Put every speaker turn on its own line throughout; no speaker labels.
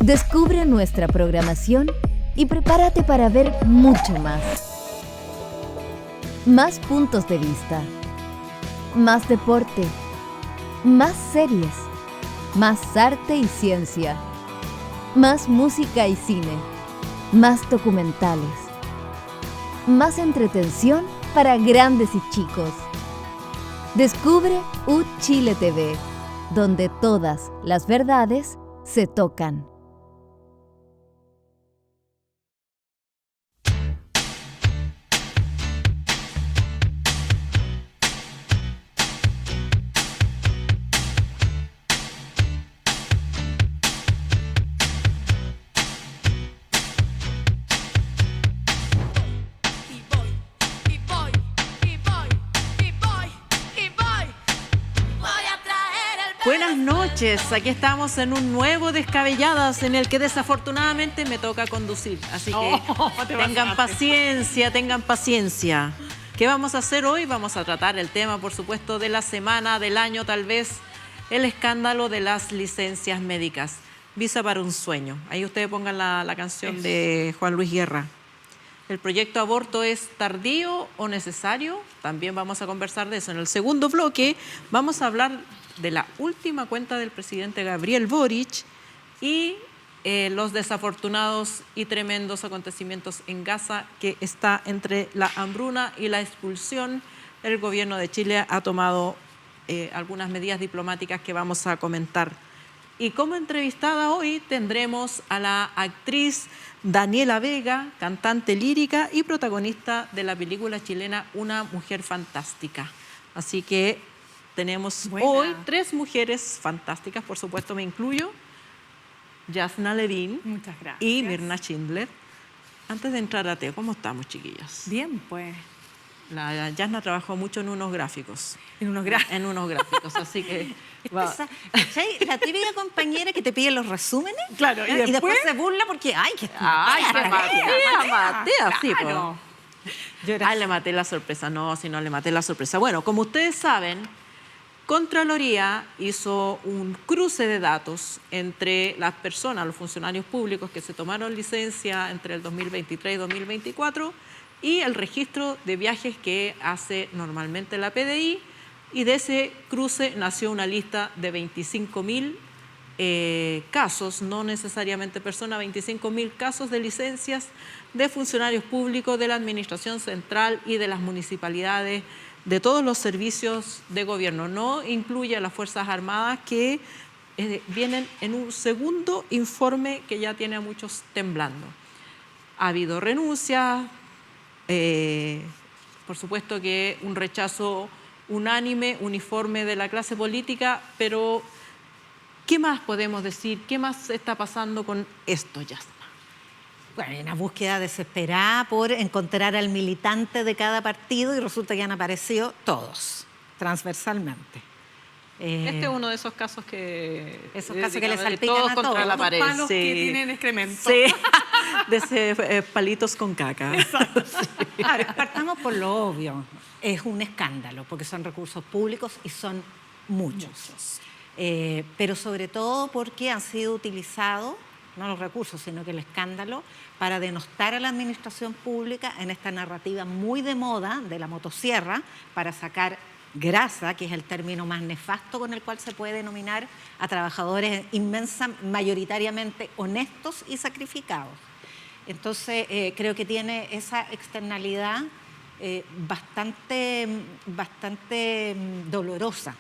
Descubre nuestra programación y prepárate para ver mucho más. Más puntos de vista, más deporte, más series, más arte y ciencia, más música y cine, más documentales, más entretención para grandes y chicos. Descubre UChile TV, donde todas las verdades se tocan.
Buenas noches, aquí estamos en un nuevo Descabelladas en el que desafortunadamente me toca conducir, así que tengan paciencia. ¿Qué vamos a hacer hoy? Vamos a tratar el tema, por supuesto, de la semana, del año tal vez, el escándalo de las licencias médicas. Visa para un sueño. Ahí ustedes pongan la canción de Juan Luis Guerra. ¿El proyecto aborto es tardío o necesario? También vamos a conversar de eso. En el segundo bloque vamos a hablar de la última cuenta del presidente Gabriel Boric y los desafortunados y tremendos acontecimientos en Gaza, que está entre la hambruna y la expulsión. El gobierno de Chile ha tomado algunas medidas diplomáticas que vamos a comentar. Y como entrevistada hoy tendremos a la actriz Daniela Vega, cantante lírica y protagonista de la película chilena Una mujer fantástica. Así que tenemos hoy 3 mujeres fantásticas, por supuesto me incluyo, Jasna Levin y Mirna Schindler. Antes de entrar a Teo, ¿cómo estamos, chiquillas?
Bien, pues.
La Jasna trabajó mucho en unos gráficos.
En unos gráficos,
así que...
La típica compañera que te pide los resúmenes,
claro,
y después se burla porque,
que maté así, claro. Le maté la sorpresa. No, si no le maté la sorpresa. Bueno, como ustedes saben, Contraloría hizo un cruce de datos entre las personas, los funcionarios públicos que se tomaron licencia entre el 2023 y 2024 y el registro de viajes que hace normalmente la PDI, y de ese cruce nació una lista de 25.000 casos, no necesariamente personas, 25.000 casos de licencias de funcionarios públicos de la Administración Central y de las municipalidades, de todos los servicios de gobierno. No incluye a las Fuerzas Armadas, que vienen en un segundo informe que ya tiene a muchos temblando. Ha habido renuncias, por supuesto que un rechazo unánime, uniforme de la clase política, pero ¿qué más podemos decir? ¿Qué más está pasando con esto, Jasna?
Bueno, hay una búsqueda desesperada por encontrar al militante de cada partido y resulta que han aparecido todos, transversalmente.
Este es uno de esos casos que...
Esos casos que le salpican a todos.
Contra la pared.
Palos que tienen excremento.
Sí, de ese, palitos con caca.
Exacto. Sí. Ahora, partamos por lo obvio. Es un escándalo, porque son recursos públicos y son muchos. Pero sobre todo porque han sido utilizados, no los recursos, sino que el escándalo, para denostar a la administración pública en esta narrativa muy de moda de la motosierra, para sacar grasa, que es el término más nefasto con el cual se puede denominar a trabajadores mayoritariamente honestos y sacrificados. Entonces, creo que tiene esa externalidad bastante dolorosa,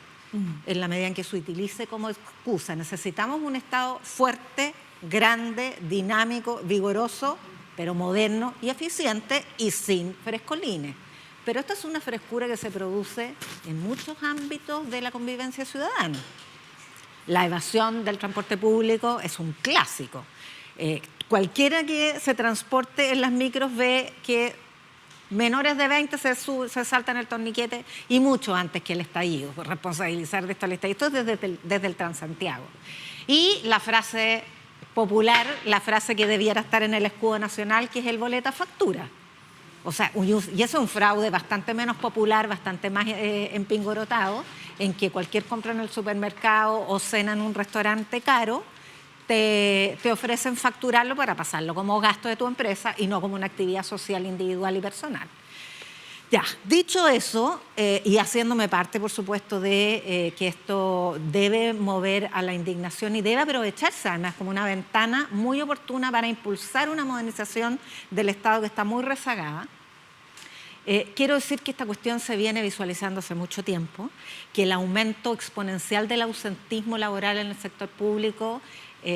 en la medida en que se utilice como excusa. Necesitamos un Estado fuerte, grande, dinámico, vigoroso, pero moderno y eficiente y sin frescolines. Pero esta es una frescura que se produce en muchos ámbitos de la convivencia ciudadana. La evasión del transporte público es un clásico. Cualquiera que se transporte en las micros ve que menores de 20 se saltan el torniquete, y mucho antes que el estallido, por responsabilizar de esto al estallido. Esto es desde el Transantiago. Y la frase popular, la frase que debiera estar en el escudo nacional, que es el boleta factura. O sea, y eso es un fraude bastante menos popular, bastante más empingorotado, en que cualquier compra en el supermercado o cena en un restaurante caro te ofrecen facturarlo para pasarlo como gasto de tu empresa y no como una actividad social individual y personal. Ya, dicho eso, y haciéndome parte, por supuesto, de que esto debe mover a la indignación y debe aprovecharse además como una ventana muy oportuna para impulsar una modernización del Estado que está muy rezagada. Quiero decir que esta cuestión se viene visualizando hace mucho tiempo, que el aumento exponencial del ausentismo laboral en el sector público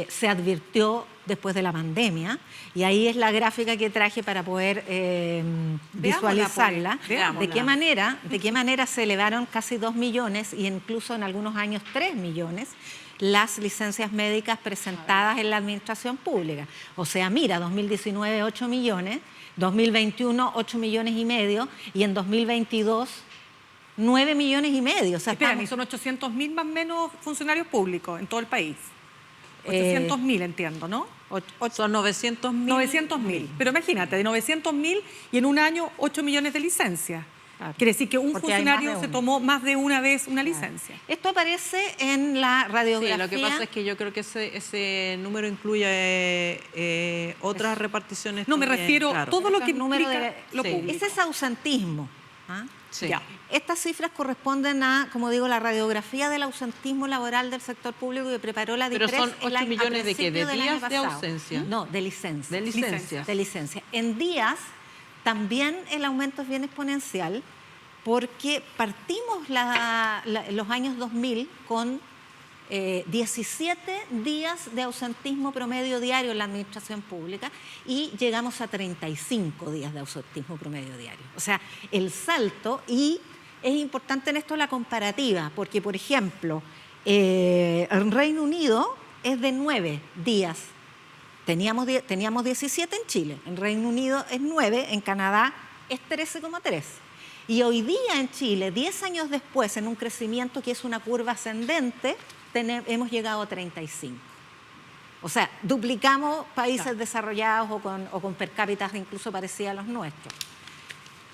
se advirtió después de la pandemia, y ahí es la gráfica que traje para poder visualizarla. ¿De qué manera se elevaron casi 2 millones y incluso en algunos años 3 millones las licencias médicas presentadas en la administración pública? O sea, mira, 2019 8 millones, 2021 8 millones y medio y en 2022 9 millones y medio. O sea,
espérame, son 800.000 más o menos funcionarios públicos en todo el país. 800.000, entiendo, ¿no?
Son 900.000.
900.000. Pero imagínate, de 900.000 y en un año 8 millones de licencias. Claro. Quiere decir que un funcionario se tomó más de una vez una licencia.
Esto aparece en la radiografía.
Sí, lo que pasa es que yo creo que ese número incluye otras reparticiones.
No, me refiero a todo lo que
implica
lo público.
Ese es ausentismo. ¿Ah?
Sí.
Ya. Estas cifras corresponden a, como digo, la radiografía del ausentismo laboral del sector público que preparó la DIPRES.
¿Pero son 8 millones de qué? ¿De días de ausencia?
No, de licencias.
De licencias.
De licencias. En días también el aumento es bien exponencial porque partimos los años 2000 con 17 días de ausentismo promedio diario en la administración pública y llegamos a 35 días de ausentismo promedio diario. O sea, el salto, y es importante en esto la comparativa, porque, por ejemplo, en Reino Unido es de 9 días. Teníamos 17 en Chile, en Reino Unido es 9, en Canadá es 13,3. Y hoy día en Chile, 10 años después, en un crecimiento que es una curva ascendente, hemos llegado a 35. O sea, duplicamos países desarrollados o con per cápita incluso parecidos a los nuestros.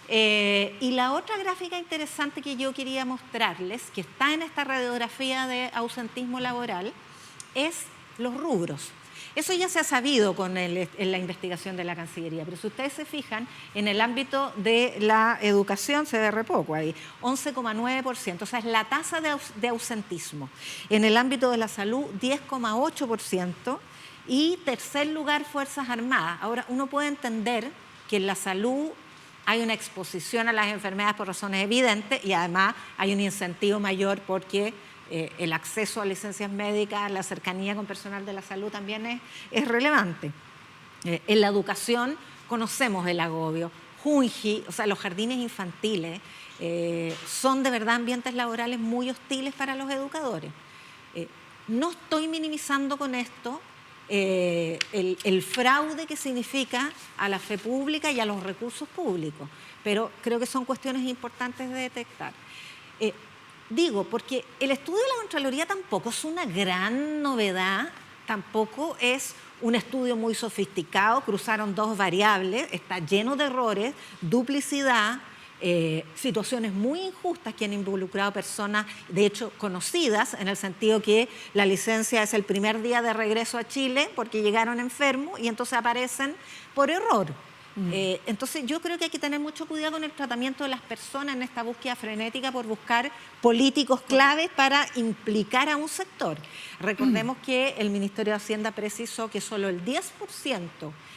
Y la otra gráfica interesante que yo quería mostrarles, que está en esta radiografía de ausentismo laboral, es los rubros. Eso ya se ha sabido en la investigación de la Cancillería, pero si ustedes se fijan, en el ámbito de la educación se ve re poco ahí, 11,9%, o sea, es la tasa de ausentismo. En el ámbito de la salud, 10,8%, y tercer lugar, Fuerzas Armadas. Ahora, uno puede entender que en la salud hay una exposición a las enfermedades por razones evidentes y además hay un incentivo mayor porque el acceso a licencias médicas, la cercanía con personal de la salud también es relevante. En la educación conocemos el agobio. Junji, o sea, los jardines infantiles, son de verdad ambientes laborales muy hostiles para los educadores. No estoy minimizando con esto el fraude que significa a la fe pública y a los recursos públicos, pero creo que son cuestiones importantes de detectar. Digo, porque el estudio de la Contraloría tampoco es una gran novedad, tampoco es un estudio muy sofisticado, cruzaron 2 variables, está lleno de errores, duplicidad, situaciones muy injustas que han involucrado personas, de hecho, conocidas, en el sentido que la licencia es el primer día de regreso a Chile porque llegaron enfermos y entonces aparecen por error. Entonces yo creo que hay que tener mucho cuidado con el tratamiento de las personas en esta búsqueda frenética por buscar políticos claves para implicar a un sector. Recordemos que el Ministerio de Hacienda precisó que solo el 10%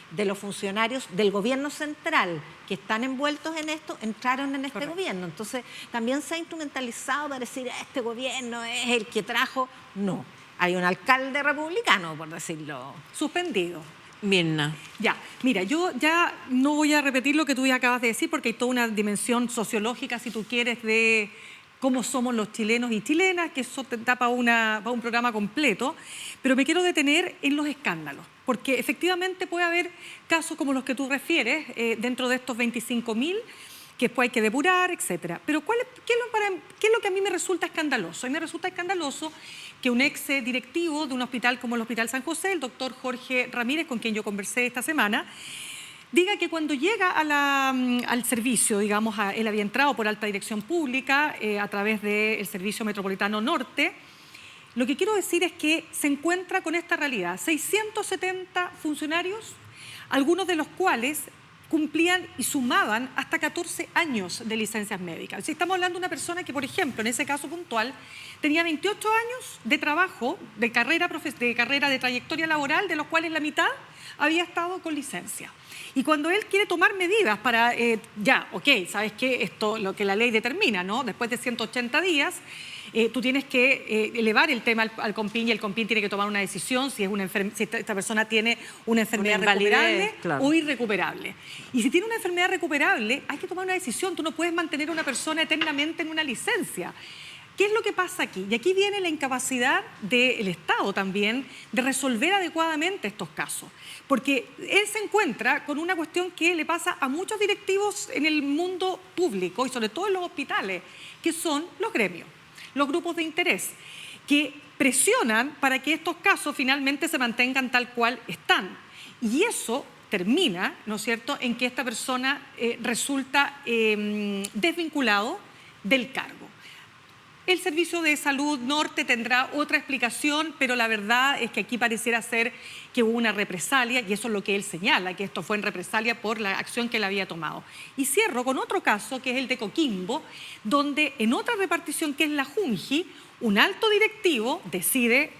de los funcionarios del gobierno central que están envueltos en esto entraron en este gobierno. Entonces también se ha instrumentalizado para decir este gobierno es el que trajo. No, hay un alcalde republicano, por decirlo.
Suspendido.
Mirna.
Ya, mira, yo ya no voy a repetir lo que tú ya acabas de decir porque hay toda una dimensión sociológica, si tú quieres, de cómo somos los chilenos y chilenas, que eso te da para un programa completo, pero me quiero detener en los escándalos, porque efectivamente puede haber casos como los que tú refieres dentro de estos 25.000 que después hay que depurar, etcétera. Pero ¿qué es lo que a mí me resulta escandaloso? A mí me resulta escandaloso que un ex directivo de un hospital como el Hospital San José, el doctor Jorge Ramírez, con quien yo conversé esta semana, diga que cuando llega al servicio, digamos, él había entrado por alta dirección pública a través del Servicio Metropolitano Norte, Lo que quiero decir es que se encuentra con esta realidad. 670 funcionarios, algunos de los cuales cumplían y sumaban hasta 14 años de licencias médicas. Si estamos hablando de una persona que, por ejemplo, en ese caso puntual, tenía 28 años de trabajo, de carrera, de trayectoria laboral, de los cuales la mitad había estado con licencia. Y cuando él quiere tomar medidas para, ¿sabes qué? Esto lo que la ley determina, ¿no? Después de 180 días, tú tienes que elevar el tema al COMPIN y el COMPIN tiene que tomar una decisión si esta persona tiene una enfermedad recuperable o irrecuperable. Y si tiene una enfermedad recuperable, hay que tomar una decisión. Tú no puedes mantener a una persona eternamente en una licencia. ¿Qué es lo que pasa aquí? Y aquí viene la incapacidad del Estado también de resolver adecuadamente estos casos. Porque él se encuentra con una cuestión que le pasa a muchos directivos en el mundo público y sobre todo en los hospitales, que son los gremios, los grupos de interés, que presionan para que estos casos finalmente se mantengan tal cual están. Y eso termina, ¿no es cierto?, en que esta persona resulta desvinculado del cargo. El Servicio de Salud Norte tendrá otra explicación, pero la verdad es que aquí pareciera ser que hubo una represalia, y eso es lo que él señala, que esto fue en represalia por la acción que él había tomado. Y cierro con otro caso, que es el de Coquimbo, donde en otra repartición, que es la Junji, un alto directivo decide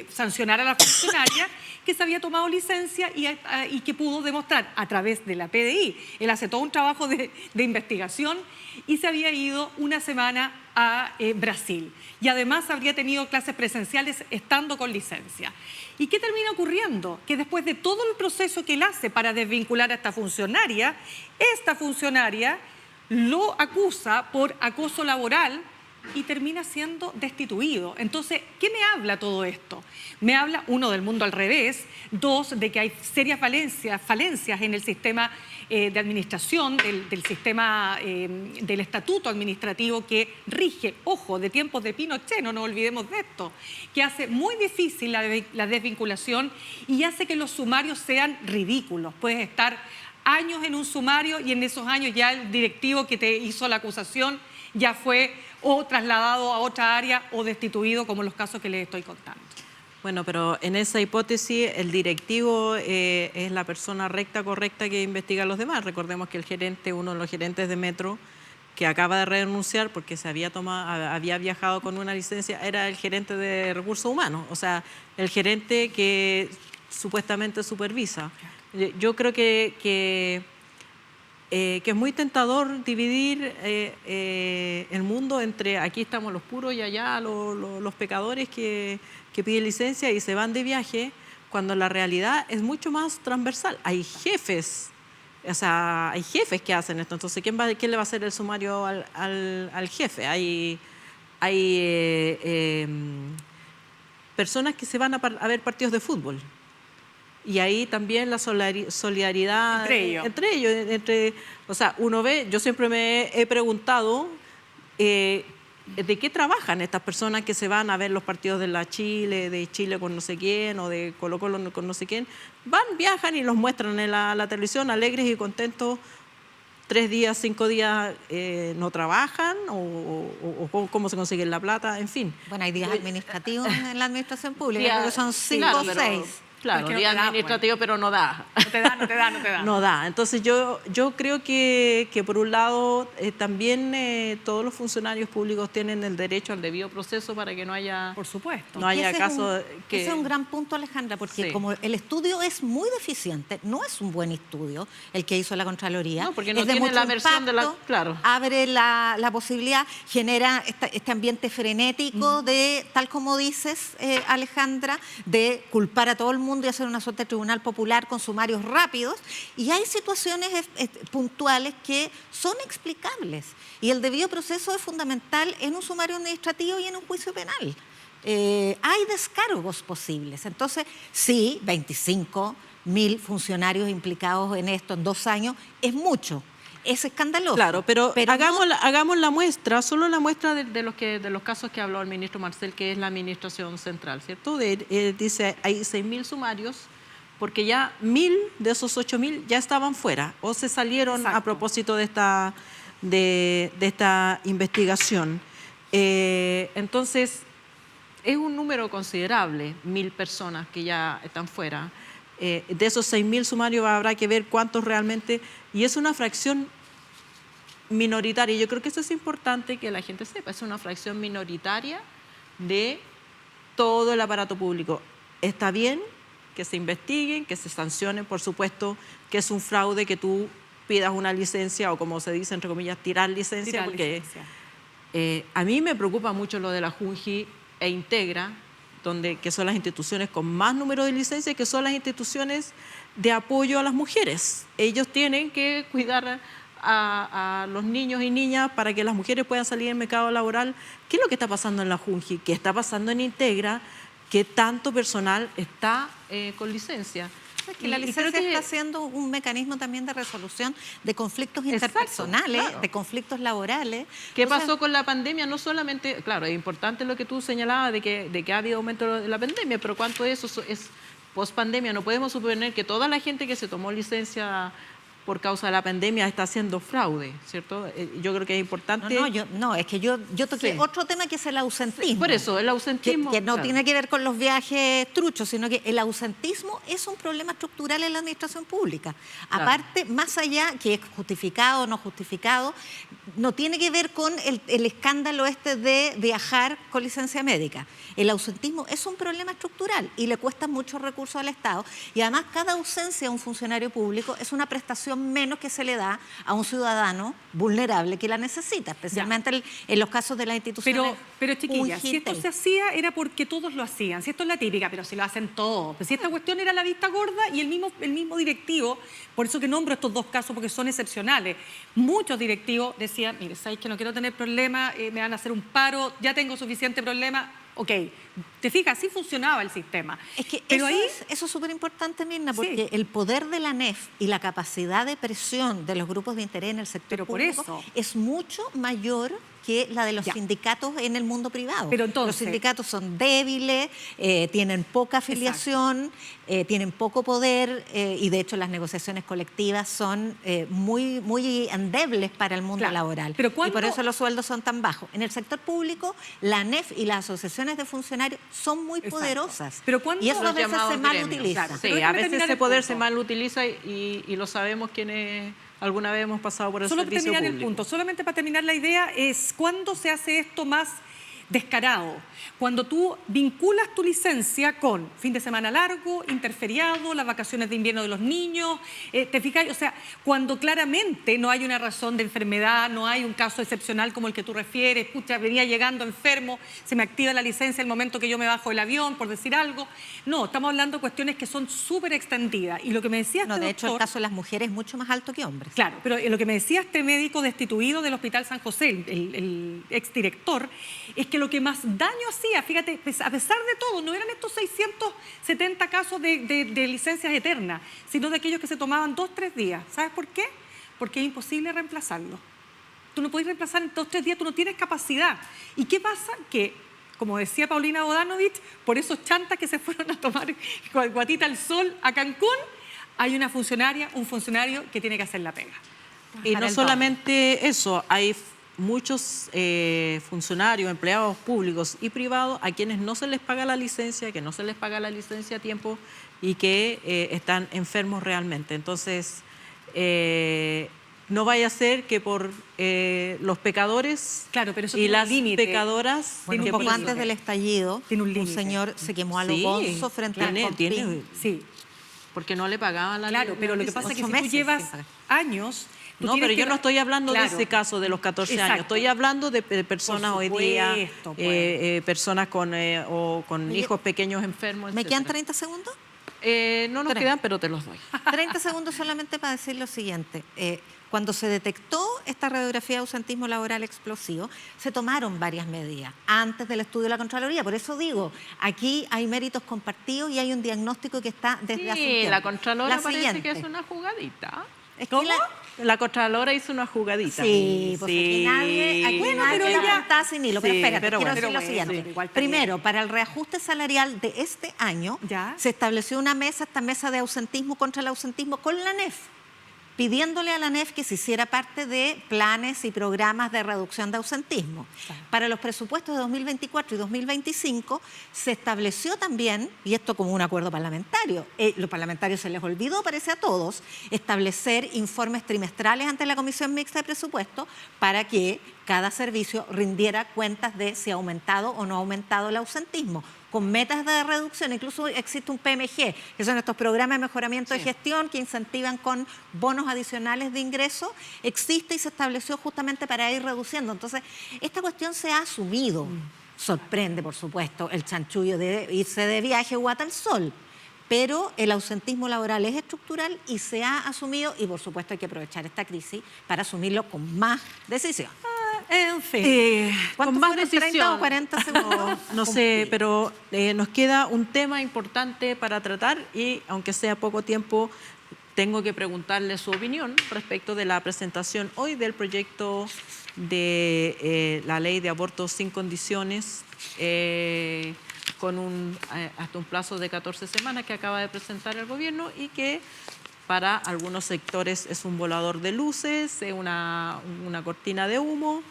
sancionar a la funcionaria que se había tomado licencia y que pudo demostrar a través de la PDI. Él hace todo un trabajo de investigación y se había ido una semana a Brasil. Y además habría tenido clases presenciales estando con licencia. ¿Y qué termina ocurriendo? Que después de todo el proceso que él hace para desvincular a esta funcionaria lo acusa por acoso laboral y termina siendo destituido. Entonces, ¿qué me habla todo esto? Me habla, uno, del mundo al revés, dos, de que hay serias falencias en el sistema de administración, del sistema del estatuto administrativo que rige, ojo, de tiempos de Pinochet, no nos olvidemos de esto, que hace muy difícil la desvinculación y hace que los sumarios sean ridículos. Puedes estar años en un sumario y en esos años ya el directivo que te hizo la acusación ya fue o trasladado a otra área o destituido, como los casos que les estoy contando.
Bueno, pero en esa hipótesis el directivo es la persona recta, correcta que investiga a los demás. Recordemos que el gerente, uno de los gerentes de Metro, que acaba de renunciar porque había viajado con una licencia, era el gerente de recursos humanos, o sea, el gerente que supuestamente supervisa. Yo creo que es muy tentador dividir el mundo entre aquí estamos los puros y allá los pecadores que piden licencia y se van de viaje, cuando la realidad es mucho más transversal. Hay jefes, hay jefes que hacen esto. Entonces, ¿quién le va a hacer el sumario al jefe? Hay personas que se van a ver partidos de fútbol. Y ahí también la solidaridad entre ellos. O sea, uno ve, yo siempre me he preguntado de qué trabajan estas personas que se van a ver los partidos de Chile con no sé quién, o de Colo-Colo con no sé quién. Viajan y los muestran en la televisión alegres y contentos. 3 días, 5 días no trabajan, o cómo se consiguen la plata, en fin.
Bueno, hay días administrativos en la administración pública, creo que son 5 o 6.
Claro, día administrativo, pero no da.
No te da.
No da. Entonces yo creo que por un lado también todos los funcionarios públicos tienen el derecho al debido proceso para que no haya...
Por supuesto.
No haya casos que...
Ese es un gran punto, Alejandra, porque como el estudio es muy deficiente, no es un buen estudio el que hizo la Contraloría.
No, porque no tiene la versión de la... Claro.
Abre la posibilidad, genera este ambiente frenético de, tal como dices, Alejandra, de culpar a todo el mundo y hacer una suerte de tribunal popular con sumarios rápidos, y hay situaciones puntuales que son explicables, y el debido proceso es fundamental en un sumario administrativo y en un juicio penal. Hay descargos posibles. Entonces, sí, 25.000 funcionarios implicados en esto en 2 años es mucho. Es escandaloso.
Claro, pero hagamos la muestra, solo la muestra de los casos que habló el ministro Marcel, que es la administración central, ¿cierto? Dice, hay 6.000 sumarios, porque ya 1.000 de esos 8.000 ya estaban fuera, o se salieron. Exacto. A propósito de esta investigación. Entonces, es un número considerable, 1.000 personas que ya están fuera. De esos 6.000 sumarios habrá que ver cuántos realmente, y es una fracción minoritaria. Yo creo que eso es importante que la gente sepa, es una fracción minoritaria de todo el aparato público. Está bien que se investiguen, que se sancionen, por supuesto, que es un fraude que tú pidas una licencia o, como se dice, entre comillas, tirar licencia, porque a mí me preocupa mucho lo de la Junji e Integra, que son las instituciones con más número de licencias, que son las instituciones de apoyo a las mujeres. Ellos tienen que cuidar a los niños y niñas para que las mujeres puedan salir al mercado laboral. ¿Qué es lo que está pasando en la Junji? ¿Qué está pasando en Integra? ¿Qué tanto personal está con licencia?
Es que la licencia está siendo un mecanismo también de resolución de conflictos interpersonales, claro, de conflictos laborales.
¿Qué pasó con la pandemia? No solamente, claro, es importante lo que tú señalabas de que ha habido aumento de la pandemia, pero ¿cuánto de eso es post-pandemia? No podemos suponer que toda la gente que se tomó licencia por causa de la pandemia está haciendo fraude, ¿cierto? Yo creo que es importante...
Es que yo toqué otro tema que es el ausentismo.
Sí, por eso, el ausentismo...
Que no tiene que ver con los viajes truchos, sino que el ausentismo es un problema estructural en la administración pública. Claro. Aparte, más allá, que es justificado o no justificado, no tiene que ver con el escándalo de viajar con licencia médica. El ausentismo es un problema estructural y le cuesta muchos recursos al Estado. Y además, cada ausencia de un funcionario público es una prestación menos que se le da a un ciudadano vulnerable que la necesita, especialmente en los casos de las instituciones.
Pero chiquillas, si esto se hacía era porque todos lo hacían, si esto es la típica, pero si lo hacen todos. Pues si esta cuestión era la vista gorda y el mismo directivo, por eso que nombro estos dos casos porque son excepcionales. Muchos directivos decían, mire, sabéis que no quiero tener problemas, me van a hacer un paro, ya tengo suficiente problema. Ok, te fijas, así funcionaba el sistema.
Es que pero eso es súper importante, Mirna, porque el poder de la NEF y la capacidad de presión de los grupos de interés en el sector público es mucho mayor que la de los sindicatos en el mundo privado.
Pero entonces,
los sindicatos son débiles, tienen poca afiliación, tienen poco poder y de hecho las negociaciones colectivas son muy endebles para el mundo laboral.
Pero
y por eso los sueldos son tan bajos. En el sector público, la NEF y las asociaciones de funcionarios son muy poderosas.
Pero
y eso a veces se mal utiliza.
Sí, a veces ese poder se mal utiliza y lo sabemos quienes alguna vez hemos pasado por el servicio público.
Solo para terminar el punto, solamente para terminar la idea es cuándo se hace esto más descarado. Cuando tú vinculas tu licencia con fin de semana largo, interferiado, las vacaciones de invierno de los niños, ¿te fijas? O sea, cuando claramente no hay una razón de enfermedad, no hay un caso excepcional como el que tú refieres, pucha, venía llegando enfermo, se me activa la licencia el momento que yo me bajo del avión, por decir algo. No, estamos hablando de cuestiones que son súper extendidas. Y lo que me decía
de hecho, el caso de las mujeres es mucho más alto que hombres.
Claro, pero lo que me decía este médico destituido del Hospital San José, el exdirector, es que lo que más daño hacía, fíjate, pues a pesar de todo, no eran estos 670 casos de licencias eternas, sino de aquellos que se tomaban 2 o 3 días. ¿Sabes por qué? Porque es imposible reemplazarlo. Tú no puedes reemplazar en 2 o 3 días, tú no tienes capacidad. ¿Y qué pasa? Que, como decía Paulina Bodanovich, por esos chantas que se fueron a tomar guatita al sol a Cancún, hay una funcionaria, un funcionario que tiene que hacer la pega.
Y no solamente eso, hay muchos funcionarios, empleados públicos y privados a quienes no se les paga la licencia, que no se les paga la licencia a tiempo y que están enfermos realmente. Entonces, no vaya a ser que por los pecadores y las pecadoras...
Bueno, un poco antes del estallido, un señor se quemó a los bolsos frente al Compin.
Sí,
porque no le pagaban la licencia.
Claro, pero lo que pasa es que si tú llevas años...
No, pero yo no estoy hablando de ese caso de los 14 años. Estoy hablando de personas hoy día, personas con hijos pequeños enfermos,
¿Me quedan 30 segundos?
No nos quedan, pero te los doy.
30 segundos solamente para decir lo siguiente. Cuando se detectó esta radiografía de ausentismo laboral explosivo, se tomaron varias medidas antes del estudio de la Contraloría. Por eso digo, aquí hay méritos compartidos y hay un diagnóstico que está desde hace tiempo.
La Contralora parece que es una jugadita.
¿Cómo?
La Contralora hizo una jugadita.
Sí, pues aquí nadie apuntaba sin hilo. Pero espérate, quiero decir lo siguiente. Primero, para el reajuste salarial de este año, se estableció una mesa, esta mesa de ausentismo contra el ausentismo con la NEF. pidiéndole a la ANEF que se hiciera parte de planes y programas de reducción de ausentismo. Para los presupuestos de 2024 y 2025 se estableció también, y esto como un acuerdo parlamentario, los parlamentarios se les olvidó, parece a todos, establecer informes trimestrales ante la Comisión Mixta de Presupuesto para que cada servicio rindiera cuentas de si ha aumentado o no ha aumentado el ausentismo, con metas de reducción. Incluso existe un PMG, que son estos programas de mejoramiento de gestión que incentivan con bonos adicionales de ingreso. Existe y se estableció justamente para ir reduciendo. Entonces, esta cuestión se ha asumido. Sorprende, por supuesto, el chanchullo de irse de viaje guata al sol, pero el ausentismo laboral es estructural y se ha asumido, y por supuesto hay que aprovechar esta crisis para asumirlo con más decisión.
En fin.
Con más
fueron,
decisión.
30 o 40 segundos?
No sé, pero nos queda un tema importante para tratar y aunque sea poco tiempo, tengo que preguntarle su opinión respecto de la presentación hoy del proyecto de la ley de aborto sin condiciones con hasta un plazo de 14 semanas que acaba de presentar el gobierno y que para algunos sectores es un volador de luces, es una cortina de humo,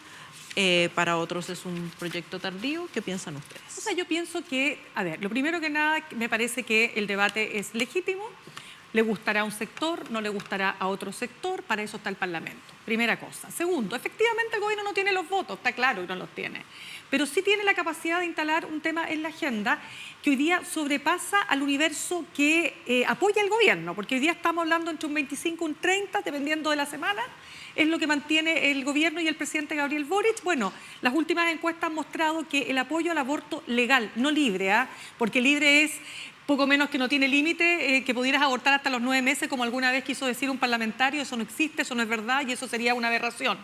para otros es un proyecto tardío. ¿Qué piensan ustedes?
O sea, yo pienso que, a ver, lo primero que nada, me parece que el debate es legítimo. Le gustará a un sector, no le gustará a otro sector, para eso está el Parlamento. Primera cosa. Segundo, efectivamente el gobierno no tiene los votos, está claro que no los tiene, pero sí tiene la capacidad de instalar un tema en la agenda que hoy día sobrepasa al universo que apoya el gobierno, porque hoy día estamos hablando entre un 25 y un 30, dependiendo de la semana, es lo que mantiene el gobierno y el presidente Gabriel Boric. Bueno, las últimas encuestas han mostrado que el apoyo al aborto legal, no libre, porque libre es poco menos que no tiene límite, que pudieras abortar hasta los 9 meses, como alguna vez quiso decir un parlamentario. Eso no existe, eso no es verdad y eso sería una aberración.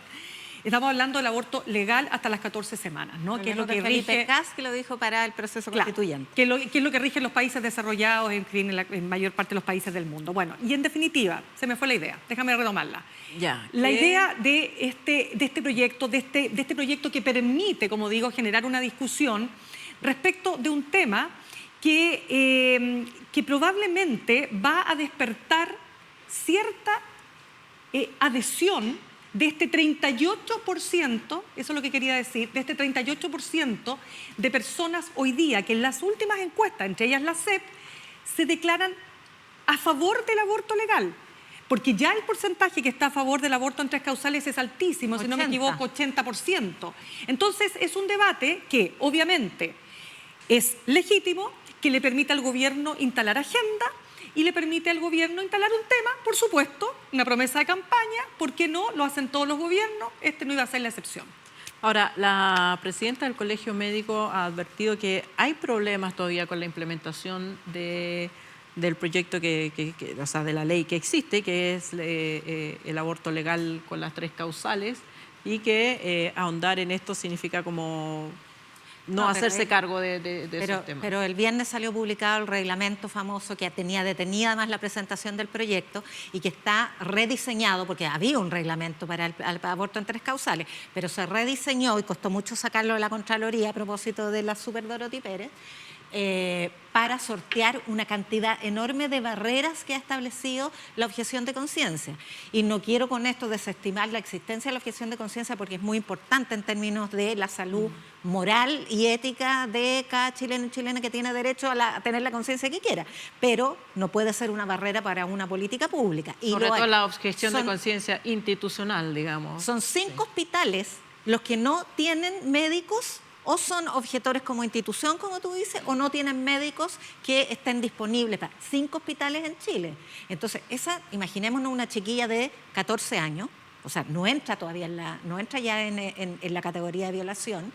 Estamos hablando del aborto legal hasta las 14 semanas, ¿no? Que es lo que
Felipe Cas, que lo dijo para el proceso constituyente.
Que es lo que rige en los países desarrollados, en mayor parte de los países del mundo. Bueno, y en definitiva, se me fue la idea, déjame retomarla. La idea de este proyecto, de este proyecto que permite, como digo, generar una discusión respecto de un tema que probablemente va a despertar cierta adhesión de este 38%, eso es lo que quería decir, de este 38% de personas hoy día que en las últimas encuestas, entre ellas la CEP, se declaran a favor del aborto legal. Porque ya el porcentaje que está a favor del aborto en 3 causales es altísimo, 80. Si no me equivoco, 80%. Entonces es un debate que obviamente es legítimo, que le permite al gobierno instalar agenda y le permite al gobierno instalar un tema, por supuesto, una promesa de campaña. ¿Por qué no? Lo hacen todos los gobiernos, este no iba a ser la excepción.
Ahora, la presidenta del Colegio Médico ha advertido que hay problemas todavía con la implementación del proyecto, o sea, de la ley que existe, que es el aborto legal con las 3 causales, y que ahondar en esto significa como no hacerse cargo de esos temas.
Pero el viernes salió publicado el reglamento famoso que tenía detenida además la presentación del proyecto y que está rediseñado, porque había un reglamento para el aborto en 3 causales, pero se rediseñó y costó mucho sacarlo de la Contraloría a propósito de la Super Dorothy Pérez, para sortear una cantidad enorme de barreras que ha establecido la objeción de conciencia. Y no quiero con esto desestimar la existencia de la objeción de conciencia porque es muy importante en términos de la salud moral y ética de cada chileno y chilena que tiene derecho a tener la conciencia que quiera, pero no puede ser una barrera para una política pública. Y
sobre todo la objeción de conciencia institucional, digamos.
Son 5 hospitales los que no tienen médicos, o son objetores como institución, como tú dices, o no tienen médicos que estén disponibles para 5 hospitales en Chile. Entonces, imaginémonos una chiquilla de 14 años, o sea, no entra todavía no entra ya en la categoría de violación,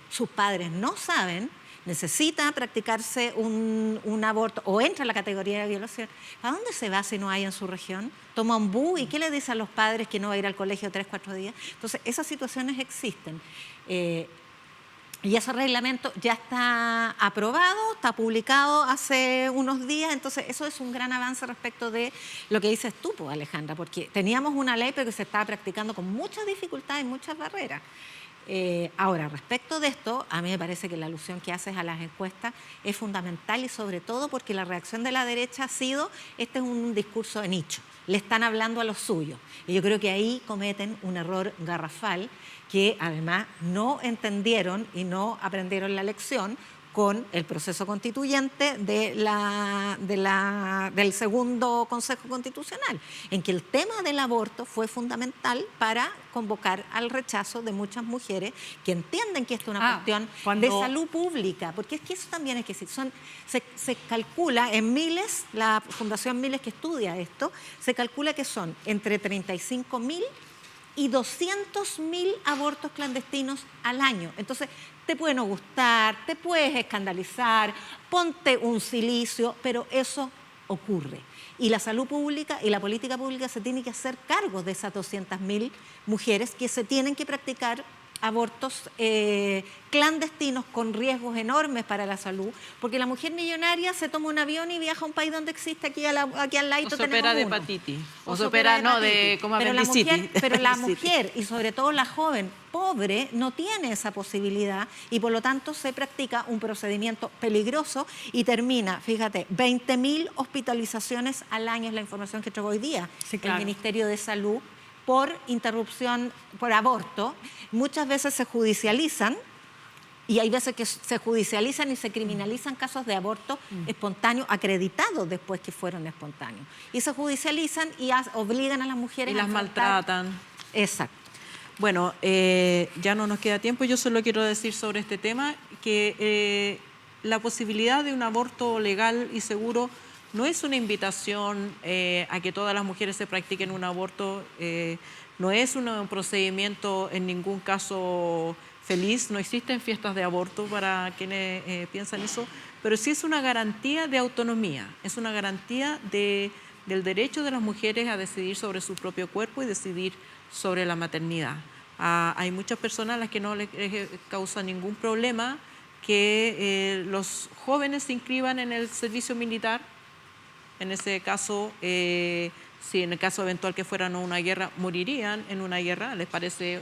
sus padres no saben, necesita practicarse un aborto o entra en la categoría de violación. ¿Para dónde se va si no hay en su región? Toma un bus y ¿qué le dice a los padres que no va a ir al colegio 3, 4 días? Entonces, esas situaciones existen. Y ese reglamento ya está aprobado, está publicado hace unos días, entonces eso es un gran avance respecto de lo que dices tú, pues, Alejandra, porque teníamos una ley pero que se estaba practicando con muchas dificultades y muchas barreras. Ahora, respecto de esto, a mí me parece que la alusión que haces a las encuestas es fundamental y sobre todo porque la reacción de la derecha ha sido, este es un discurso de nicho, le están hablando a los suyos. Y yo creo que ahí cometen un error garrafal que además no entendieron y no aprendieron la lección con el proceso constituyente del segundo Consejo Constitucional, en que el tema del aborto fue fundamental para convocar al rechazo de muchas mujeres que entienden que esto es una cuestión de salud pública, porque es que eso también es que se calcula en Miles, la Fundación Miles que estudia esto, se calcula que son entre 35.000 y 200.000 abortos clandestinos al año. Entonces, te puede no gustar, te puedes escandalizar, ponte un cilicio, pero eso ocurre. Y la salud pública y la política pública se tiene que hacer cargo de esas 200.000 mujeres que se tienen que practicar abortos clandestinos con riesgos enormes para la salud, porque la mujer millonaria se toma un avión y viaja a un país donde existe, aquí al ladito tenemos uno.
O se opera de hepatitis, o se opera de como apendicitis.
Pero la mujer, y sobre todo la joven pobre, no tiene esa posibilidad y por lo tanto se practica un procedimiento peligroso y termina, fíjate, 20.000 hospitalizaciones al año es la información que traigo hoy día el Ministerio de Salud por interrupción, por aborto. Muchas veces se judicializan y hay veces que se judicializan y se criminalizan casos de aborto espontáneo, acreditados después que fueron espontáneos. Y se judicializan y obligan a las mujeres
y las maltratan.
Exacto.
Bueno, ya no nos queda tiempo. Yo solo quiero decir sobre este tema que la posibilidad de un aborto legal y seguro no es una invitación a que todas las mujeres se practiquen un aborto, no es un procedimiento en ningún caso feliz, no existen fiestas de aborto para quienes piensan eso, pero sí es una garantía de autonomía, es una garantía del derecho de las mujeres a decidir sobre su propio cuerpo y decidir sobre la maternidad. Hay muchas personas a las que no les causa ningún problema que los jóvenes se inscriban en el servicio militar. En ese caso, si en el caso eventual que fueran a una guerra, morirían en una guerra, les parece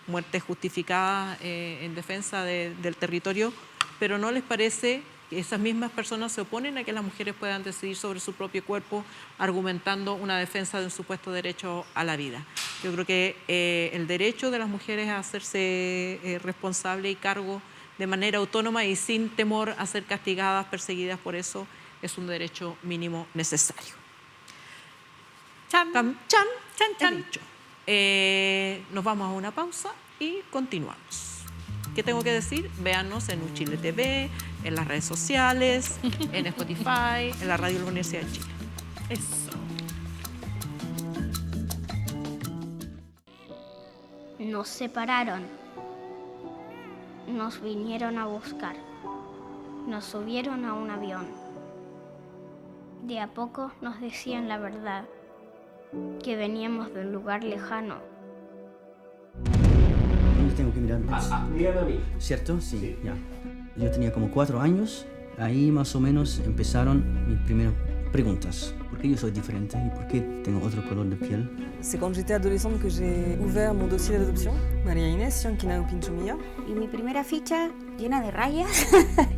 muerte justificada en defensa del territorio, pero no les parece que esas mismas personas se oponen a que las mujeres puedan decidir sobre su propio cuerpo, argumentando una defensa de un supuesto derecho a la vida. Yo creo que el derecho de las mujeres a hacerse responsable y cargo de manera autónoma y sin temor a ser castigadas, perseguidas por eso, es un derecho mínimo necesario.
Chan,
Chan,
chan, chan.
dicho. Nos vamos a una pausa y continuamos. ¿Qué tengo que decir? Véanos en Uchile TV, en las redes sociales, en Spotify, en la radio de la Universidad de Chile.
Eso.
Nos separaron. Nos vinieron a buscar. Nos subieron a un avión. De a poco nos decían la verdad, que veníamos de un lugar lejano.
¿Dónde tengo que mirar?
Mírame a mí.
¿Cierto? Sí, ya. Yo tenía como 4 años, ahí más o menos empezaron mis primeras preguntas. ¿Por qué yo soy diferente y por qué tengo otro color de piel?
C'est quand j'étais adolescente que j'ai ouvert mon dossier d'adoption. María Inés Yanquina Pinchumilla.
Y mi primera ficha llena de rayas.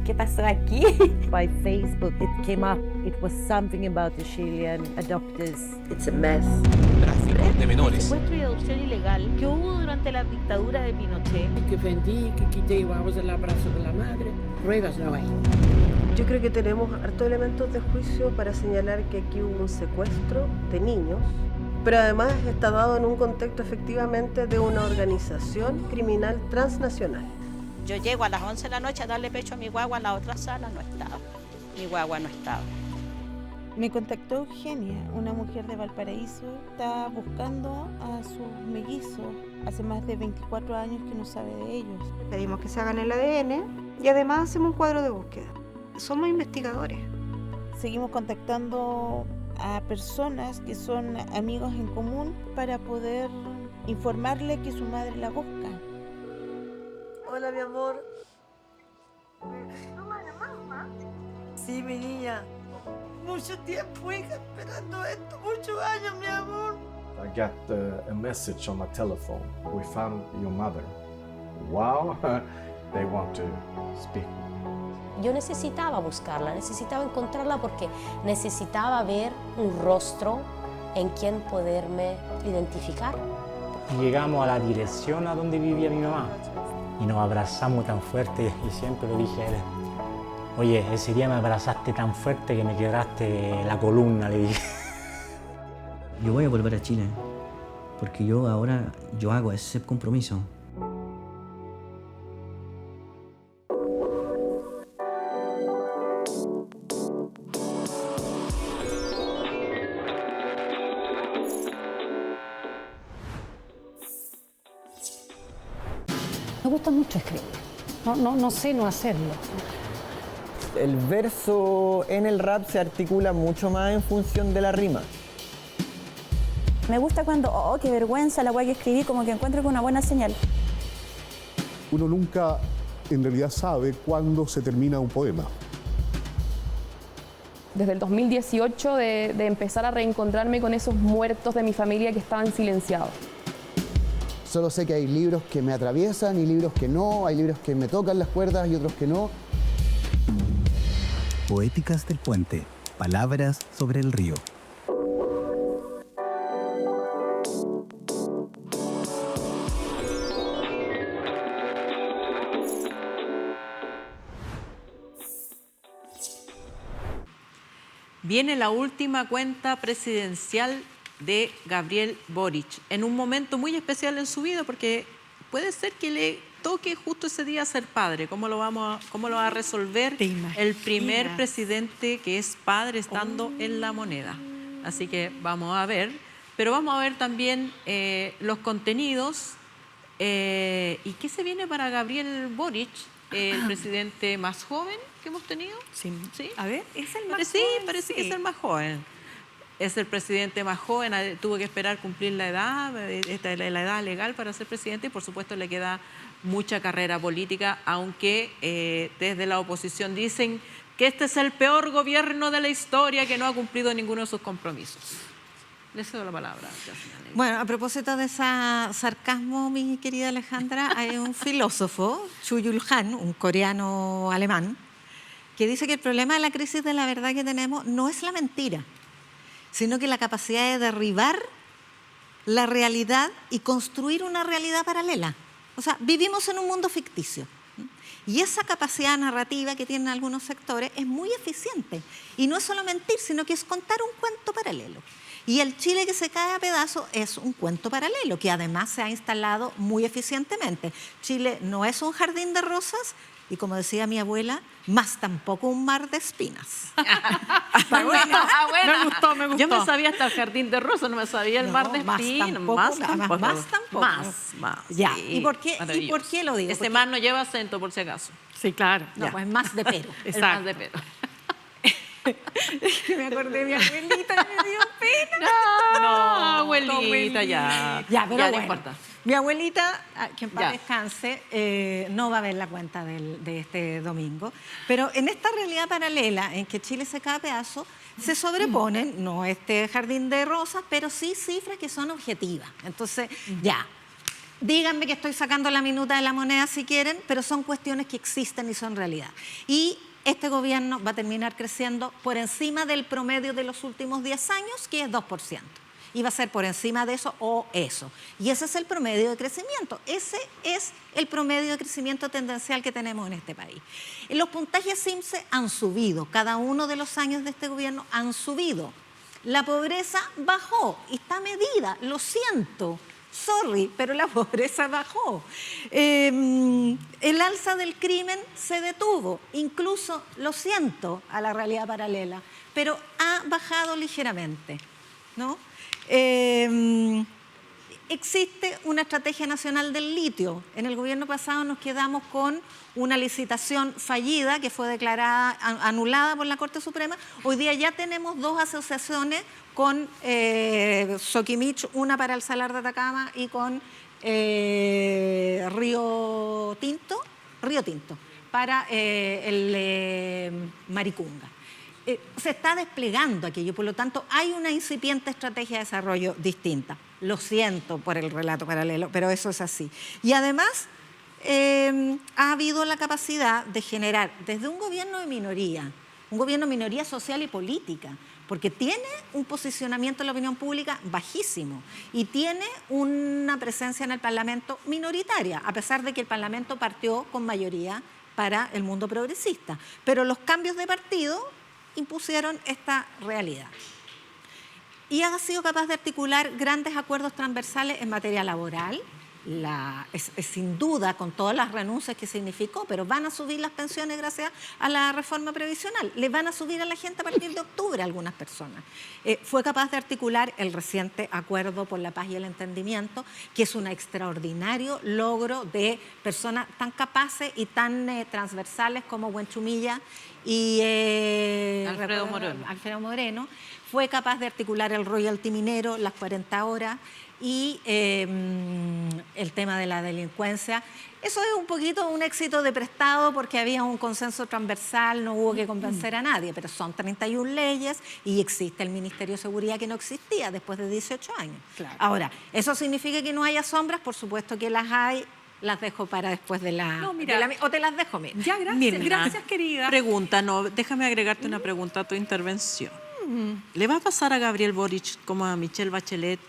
¿Qué pasó aquí?
By Facebook, it came up. It was something about the Chilean adopters. It's a mess.
Tráfico de menores.
Secuestro y adopción ilegal que hubo durante la dictadura de Pinochet.
Que vendí, que quité guaguas del abrazo de la madre. Pruebas no hay.
Yo creo que tenemos hartos elementos de juicio para señalar que aquí hubo un secuestro de niños, pero además está dado en un contexto efectivamente de una organización criminal transnacional.
Yo llego a las 11 de la noche a darle pecho a mi guagua, en la otra sala no estaba. Mi guagua no estaba.
Me contactó Eugenia, una mujer de Valparaíso, está buscando a sus mellizos. Hace más de 24 años que no sabe de ellos.
Pedimos que se hagan el ADN y además hacemos un cuadro de búsqueda. Somos investigadores.
Seguimos contactando a personas que son amigos en común para poder informarle que su madre la busca.
Hola, mi amor.
¿Mamá?
Sí, mi niña. Mucho tiempo, hija, esperando esto. Muchos años, mi amor.
I got a message on my telephone. We found your mother. wow, they want to speak.
Yo necesitaba buscarla, necesitaba encontrarla porque necesitaba ver un rostro en quien poderme identificar.
Llegamos a la dirección a donde vivía mi mamá y nos abrazamos tan fuerte y siempre lo dije a él. Oye, ese día me abrazaste tan fuerte que me quebraste la columna, le dije.
Yo voy a volver a Chile porque yo hago ese compromiso.
Me gusta mucho escribir, no sé no hacerlo.
El verso en el rap se articula mucho más en función de la rima.
Me gusta cuando, oh, qué vergüenza la weá que escribí, como que encuentro con una buena señal.
Uno nunca en realidad sabe cuándo se termina un poema.
Desde el 2018 de empezar a reencontrarme con esos muertos de mi familia que estaban silenciados.
Solo sé que hay libros que me atraviesan y libros que no, hay libros que me tocan las cuerdas y otros que no.
Poéticas del Puente, palabras sobre el río.
Viene la última cuenta presidencial de Gabriel Boric, en un momento muy especial en su vida, porque puede ser que le toque justo ese día ser padre. ¿Cómo lo va a resolver el primer presidente que es padre estando en La Moneda? Así que vamos a ver, pero vamos a ver también los contenidos y qué se viene para Gabriel Boric, el presidente más joven que hemos tenido.
Sí.
¿Sí?
A ver, es el más
Sí,
joven.
parece que es el más joven. Es el presidente más joven, tuvo que esperar cumplir la edad legal para ser presidente y por supuesto le queda mucha carrera política, aunque desde la oposición dicen que este es el peor gobierno de la historia, que no ha cumplido ninguno de sus compromisos. Le cedo la palabra.
Bueno, a propósito de ese sarcasmo, mi querida Alejandra, hay un filósofo, Chuyul Han, un coreano alemán, que dice que el problema de la crisis de la verdad que tenemos no es la mentira, sino que la capacidad de derribar la realidad y construir una realidad paralela. O sea, vivimos en un mundo ficticio. Y esa capacidad narrativa que tienen algunos sectores es muy eficiente. Y no es solo mentir, sino que es contar un cuento paralelo. Y el Chile que se cae a pedazos es un cuento paralelo, que además se ha instalado muy eficientemente. Chile no es un jardín de rosas, y como decía mi abuela, más tampoco un mar de espinas.
Me gustó. Yo me sabía hasta el jardín de rosas, no me sabía el mar de espinas. Más tampoco. Más.
Ya.
Sí,
¿Y por qué lo digo?
Este mar no lleva acento, por si acaso.
Sí, claro.
No, pues más de pero.
El más de pero.
Me acordé de mi abuelita y me dio pena.
No, abuelita, ya.
Ya, pero
ya
bueno.
no importa.
Mi abuelita, que en paz descanse, no va a ver la cuenta de este domingo, pero en esta realidad paralela en que Chile se cae a pedazos, se sobreponen, no este jardín de rosas, pero sí cifras que son objetivas. Entonces, ya, díganme que estoy sacando la minuta de La Moneda si quieren, pero son cuestiones que existen y son realidad. Y este gobierno va a terminar creciendo por encima del promedio de los últimos 10 años, que es 2%. Y va a ser por encima de eso o eso. Y ese es el promedio de crecimiento. Ese es el promedio de crecimiento tendencial que tenemos en este país. Los puntajes CIMSE han subido. Cada uno de los años de este gobierno han subido. La pobreza bajó y está medida. Lo siento. Sorry, pero la pobreza bajó. El alza del crimen se detuvo. Incluso, lo siento, a la realidad paralela, pero ha bajado ligeramente, ¿no? Existe una estrategia nacional del litio. En el gobierno pasado nos quedamos con una licitación fallida que fue declarada anulada por la Corte Suprema. Hoy día ya tenemos 2 asociaciones con Soquimich, una para el Salar de Atacama y con Río Tinto para el Maricunga. Se está desplegando aquello, por lo tanto hay una incipiente estrategia de desarrollo distinta. Lo siento por el relato paralelo, pero eso es así. Y además ha habido la capacidad de generar desde un gobierno de minoría social y política, porque tiene un posicionamiento en la opinión pública bajísimo y tiene una presencia en el Parlamento minoritaria, a pesar de que el Parlamento partió con mayoría para el mundo progresista. Pero los cambios de partido impusieron esta realidad. Y ha sido capaz de articular grandes acuerdos transversales en materia laboral, es sin duda con todas las renuncias que significó, pero van a subir las pensiones gracias a la reforma previsional, le van a subir a la gente a partir de octubre a algunas personas. Fue capaz de articular el reciente Acuerdo por la Paz y el Entendimiento, que es un extraordinario logro de personas tan capaces y tan transversales como Buenchumilla y Alfredo Moreno. Fue capaz de articular el royalty minero, las 40 horas, y el tema de la delincuencia. Eso es un poquito un éxito de prestado porque había un consenso transversal, no hubo que convencer a nadie, pero son 31 leyes y existe el Ministerio de Seguridad que no existía después de 18 años. Claro. Ahora, ¿eso significa que no haya sombras? Por supuesto que las hay. Las dejo para después de la...
No, mira,
o te las dejo, mira.
Ya, gracias,
Mirna,
gracias, querida.
Pregunta, no, déjame agregarte una pregunta a tu intervención. ¿Le va a pasar a Gabriel Boric como a Michelle Bachelet,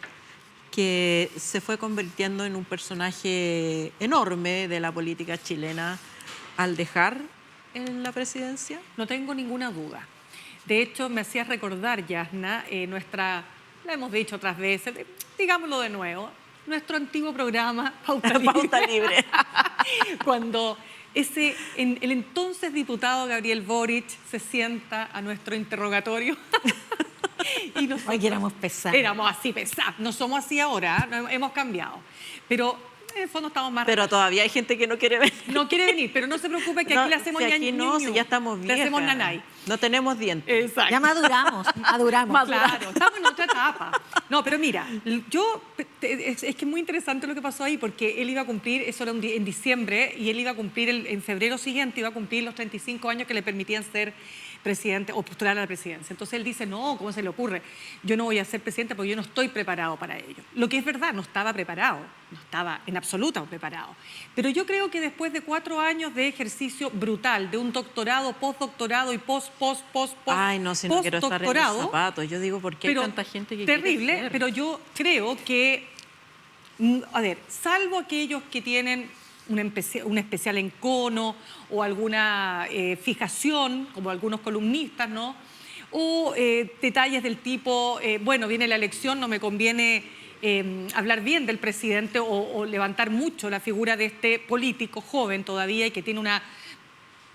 que se fue convirtiendo en un personaje enorme de la política chilena al dejar en la presidencia?
No tengo ninguna duda. De hecho, me hacía recordar, Yasna, la hemos dicho otras veces, digámoslo de nuevo, nuestro antiguo programa Pauta Libre. Cuando el entonces diputado Gabriel Boric se sienta a nuestro interrogatorio. Y nosotros
éramos pesados.
Éramos así pesados. No somos así ahora, hemos cambiado. Pero en el fondo estamos más...
Pero todavía hay gente que no quiere venir.
No quiere venir, pero no se preocupe que aquí le hacemos
aquí no, si ya estamos viejas.
Le hacemos nanay.
No tenemos dientes.
Exacto.
Ya maduramos.
Claro, estamos en otra etapa. No, pero mira, es que es muy interesante lo que pasó ahí, porque él iba a cumplir, eso era en diciembre, y él iba a cumplir en febrero siguiente, iba a cumplir los 35 años que le permitían ser presidente o postular a la presidencia. Entonces él dice, no, ¿cómo se le ocurre? Yo no voy a ser presidente porque yo no estoy preparado para ello. Lo que es verdad, no estaba preparado, no estaba en absoluto preparado. Pero yo creo que después de 4 años de ejercicio brutal, de un doctorado, postdoctorado y
Ay, no, si no quiero estar en los zapatos. Yo digo, ¿por qué hay tanta gente que
terrible,
quiere ser?
Pero yo creo que, a ver, salvo aquellos que tienen un especial encono o alguna fijación, como algunos columnistas, ¿no? O detalles del tipo, bueno, viene la elección, no me conviene hablar bien del presidente o levantar mucho la figura de este político joven todavía y que tiene una,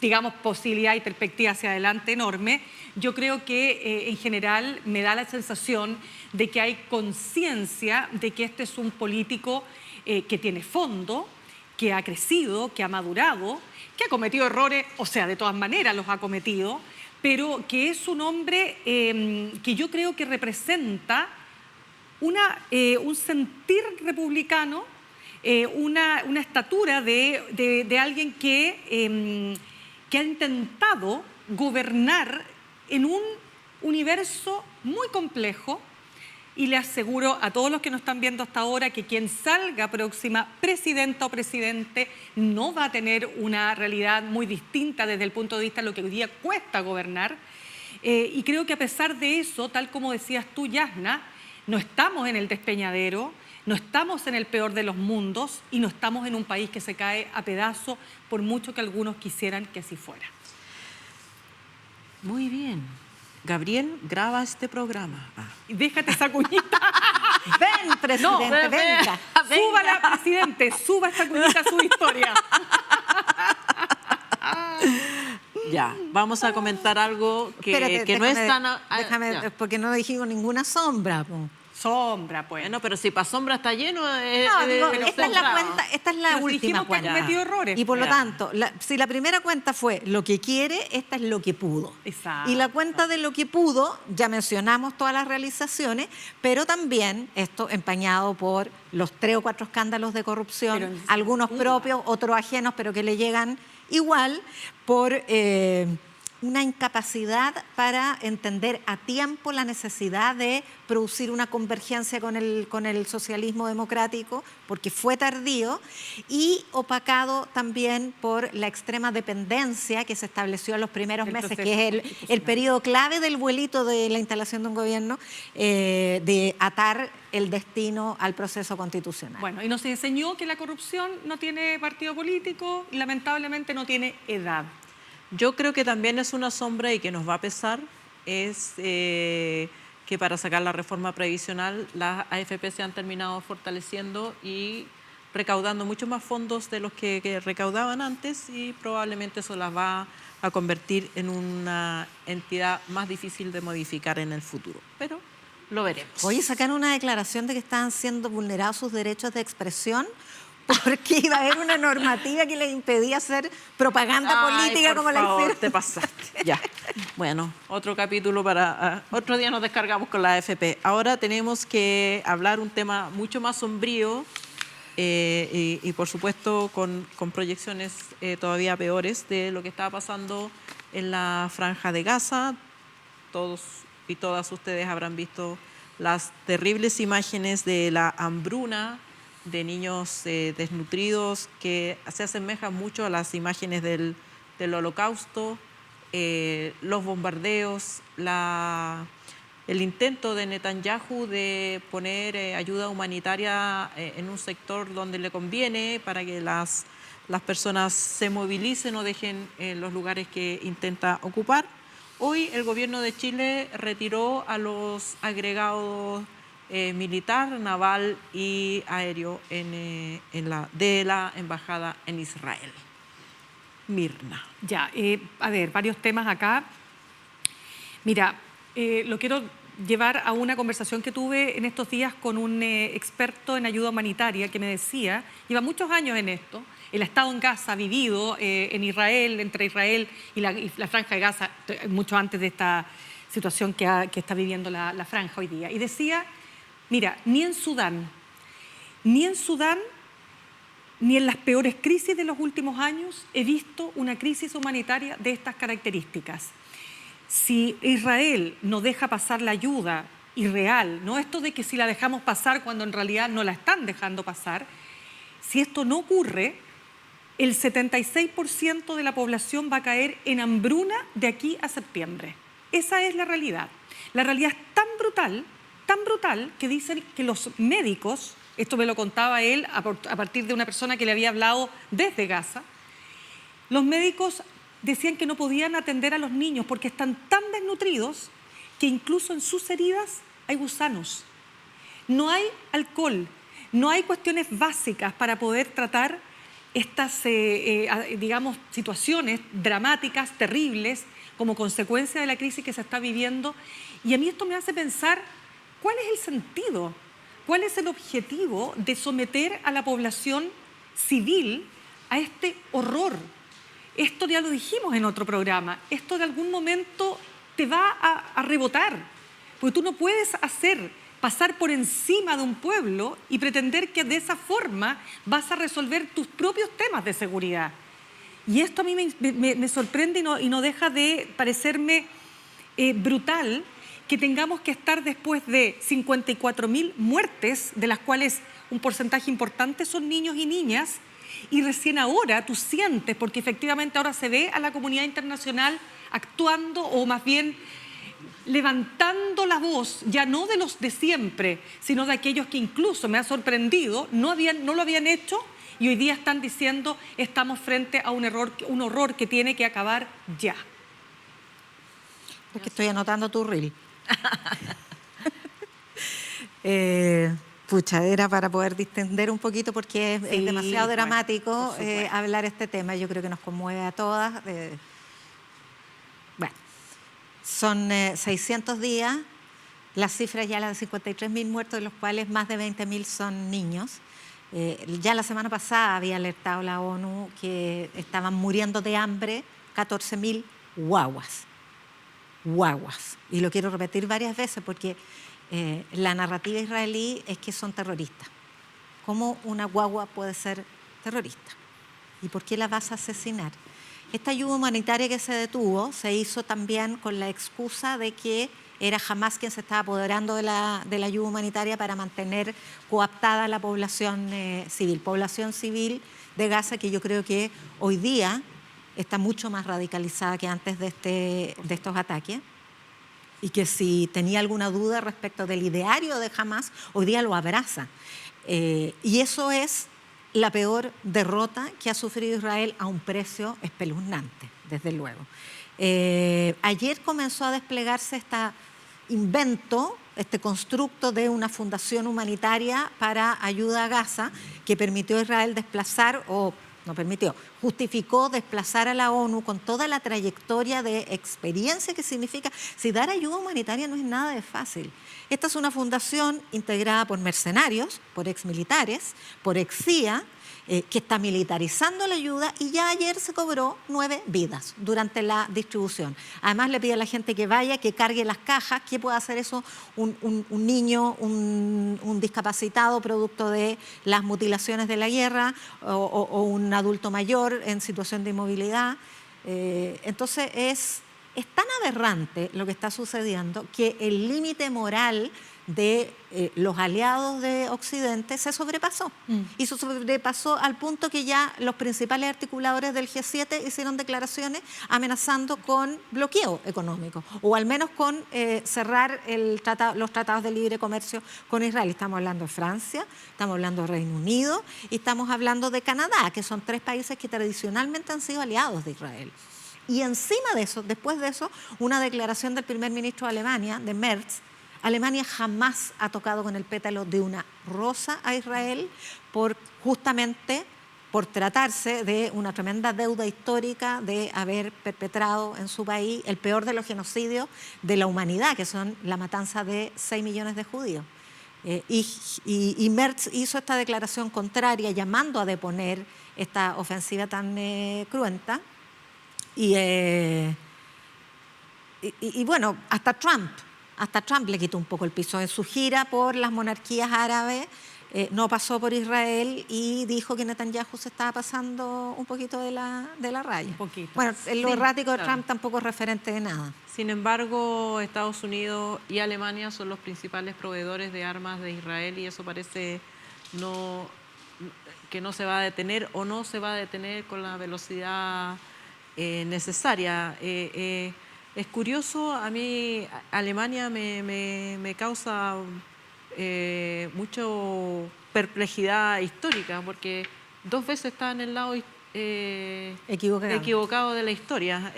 digamos, posibilidad y perspectiva hacia adelante enorme. Yo creo que en general me da la sensación de que hay conciencia de que este es un político que tiene fondo, que ha crecido, que ha madurado, que ha cometido errores, o sea, de todas maneras los ha cometido, pero que es un hombre que yo creo que representa un sentir republicano, una estatura de alguien que ha intentado gobernar en un universo muy complejo. Y le aseguro a todos los que nos están viendo hasta ahora que quien salga próxima presidenta o presidente no va a tener una realidad muy distinta desde el punto de vista de lo que hoy día cuesta gobernar. Y creo que a pesar de eso, tal como decías tú, Yasna, no estamos en el despeñadero, no estamos en el peor de los mundos y no estamos en un país que se cae a pedazos por mucho que algunos quisieran que así fuera.
Muy bien. Gabriel, graba este programa.
Déjate esa cuñita.
Ven, presidente, venga.
Súbala, presidente, suba esta cuñita a su historia.
Ya, vamos a comentar algo que,
Espérate,
que no es tan...
Déjame, porque no dijimos ninguna sombra.
Sombra, pues.
No, pero si para sombra está lleno...
esta es la última cuenta.
Que cometió errores.
Y por lo tanto, si la primera cuenta fue lo que quiere, esta es lo que pudo.
Exacto.
Y la cuenta de lo que pudo, ya mencionamos todas las realizaciones, pero también esto empañado por los 3 o 4 escándalos de corrupción, algunos propios, otros ajenos, pero que le llegan igual, por una incapacidad para entender a tiempo la necesidad de producir una convergencia con el socialismo democrático, porque fue tardío, y opacado también por la extrema dependencia que se estableció en los primeros meses, que es el periodo clave del vuelito de la instalación de un gobierno, de atar el destino al proceso constitucional.
Bueno, y nos enseñó que la corrupción no tiene partido político y lamentablemente no tiene edad.
Yo creo que también es una sombra y que nos va a pesar, es que para sacar la reforma previsional las AFP se han terminado fortaleciendo y recaudando mucho más fondos de los que recaudaban antes, y probablemente eso las va a convertir en una entidad más difícil de modificar en el futuro. Pero lo veremos.
Oye, sacaron una declaración de que estaban siendo vulnerados sus derechos de expresión porque iba a haber una normativa que les impedía hacer propaganda política como la hicieron.
Te pasaste. Ya. Bueno, otro capítulo para... otro día nos descargamos con la AFP. Ahora tenemos que hablar un tema mucho más sombrío y por supuesto con proyecciones todavía peores de lo que estaba pasando en la Franja de Gaza. Todos y todas ustedes habrán visto las terribles imágenes de la hambruna, de niños desnutridos, que se asemejan mucho a las imágenes del Holocausto, los bombardeos, el intento de Netanyahu de poner ayuda humanitaria en un sector donde le conviene para que las personas se movilicen o dejen los lugares que intenta ocupar. Hoy el gobierno de Chile retiró a los agregados militar, naval y aéreo de la embajada en Israel. Mirna.
Ya, a ver, varios temas acá. Mira, lo quiero llevar a una conversación que tuve en estos días con un experto en ayuda humanitaria que me decía, lleva muchos años en esto, el estado en Gaza vivido en Israel, entre Israel y la Franja de Gaza, mucho antes de esta situación que está viviendo la Franja hoy día. Y decía, mira, ni en Sudán, ni en las peores crisis de los últimos años he visto una crisis humanitaria de estas características. Si Israel no deja pasar la ayuda irreal, no esto de que si la dejamos pasar cuando en realidad no la están dejando pasar, si esto no ocurre, el 76% de la población va a caer en hambruna de aquí a septiembre. Esa es la realidad. La realidad es tan brutal que dicen que los médicos, esto me lo contaba él a partir de una persona que le había hablado desde Gaza, los médicos decían que no podían atender a los niños porque están tan desnutridos que incluso en sus heridas hay gusanos. No hay alcohol, no hay cuestiones básicas para poder tratar estas, digamos, situaciones dramáticas, terribles, como consecuencia de la crisis que se está viviendo. Y a mí esto me hace pensar, ¿cuál es el sentido? ¿Cuál es el objetivo de someter a la población civil a este horror? Esto ya lo dijimos en otro programa, esto de algún momento te va a rebotar, porque tú no puedes pasar por encima de un pueblo y pretender que de esa forma vas a resolver tus propios temas de seguridad. Y esto a mí me sorprende y no deja de parecerme brutal que tengamos que estar después de 54.000 muertes, de las cuales un porcentaje importante son niños y niñas, y recién ahora tú sientes, porque efectivamente ahora se ve a la comunidad internacional actuando, o más bien levantando la voz, ya no de los de siempre, sino de aquellos que incluso, me ha sorprendido, no lo habían hecho y hoy día están diciendo estamos frente a un horror que tiene que acabar ya.
Es que estoy anotando tu reel. Pucha, era para poder distender un poquito porque es demasiado dramático hablar este tema. Yo creo que nos conmueve a todas. Bueno, son 600 días, las cifras ya las de 53.000 muertos, de los cuales más de 20.000 son niños. Ya la semana pasada había alertado la ONU que estaban muriendo de hambre 14.000 guaguas. Y lo quiero repetir varias veces porque la narrativa israelí es que son terroristas. ¿Cómo una guagua puede ser terrorista? ¿Y por qué la vas a asesinar? Esta ayuda humanitaria que se detuvo se hizo también con la excusa de que era Hamás quien se estaba apoderando de la ayuda humanitaria para mantener coaptada la población civil de Gaza, que yo creo que hoy día está mucho más radicalizada que antes de estos ataques, y que si tenía alguna duda respecto del ideario de Hamás, hoy día lo abraza. Y eso es la peor derrota que ha sufrido Israel a un precio espeluznante, desde luego. Ayer comenzó a desplegarse este constructo de una fundación humanitaria para ayuda a Gaza, que permitió a Israel justificó desplazar a la ONU con toda la trayectoria de experiencia que significa. Si dar ayuda humanitaria no es nada de fácil. Esta es una fundación integrada por mercenarios, por exmilitares, por ex-CIA, que está militarizando la ayuda, y ya ayer se cobró 9 vidas durante la distribución. Además le pide a la gente que vaya, que cargue las cajas. ¿Qué puede hacer eso un niño, un discapacitado producto de las mutilaciones de la guerra, o un adulto mayor en situación de inmovilidad? Entonces es tan aberrante lo que está sucediendo que el límite moral de los aliados de Occidente se sobrepasó. Y se sobrepasó al punto que ya los principales articuladores del G7 hicieron declaraciones amenazando con bloqueo económico, o al menos con cerrar los tratados de libre comercio con Israel. Estamos hablando de Francia, estamos hablando de Reino Unido y estamos hablando de Canadá, que son 3 países que tradicionalmente han sido aliados de Israel. Y encima de eso, después de eso, una declaración del primer ministro de Alemania, de Merz. Alemania jamás ha tocado con el pétalo de una rosa a Israel, justamente por tratarse de una tremenda deuda histórica de haber perpetrado en su país el peor de los genocidios de la humanidad, que son la matanza de 6 millones de judíos. Y Merz hizo esta declaración contraria, llamando a deponer esta ofensiva tan cruenta. Y bueno, hasta Trump le quitó un poco el piso en su gira por las monarquías árabes. No pasó por Israel y dijo que Netanyahu se estaba pasando un poquito de la raya. Un poquito. Bueno, lo errático de Trump tampoco es referente de nada.
Sin embargo, Estados Unidos y Alemania son los principales proveedores de armas de Israel, y eso parece que no se va a detener, o no se va a detener con la velocidad necesaria. Es curioso, a mí Alemania me causa mucho perplejidad histórica, porque 2 veces está en el lado equivocado de la historia.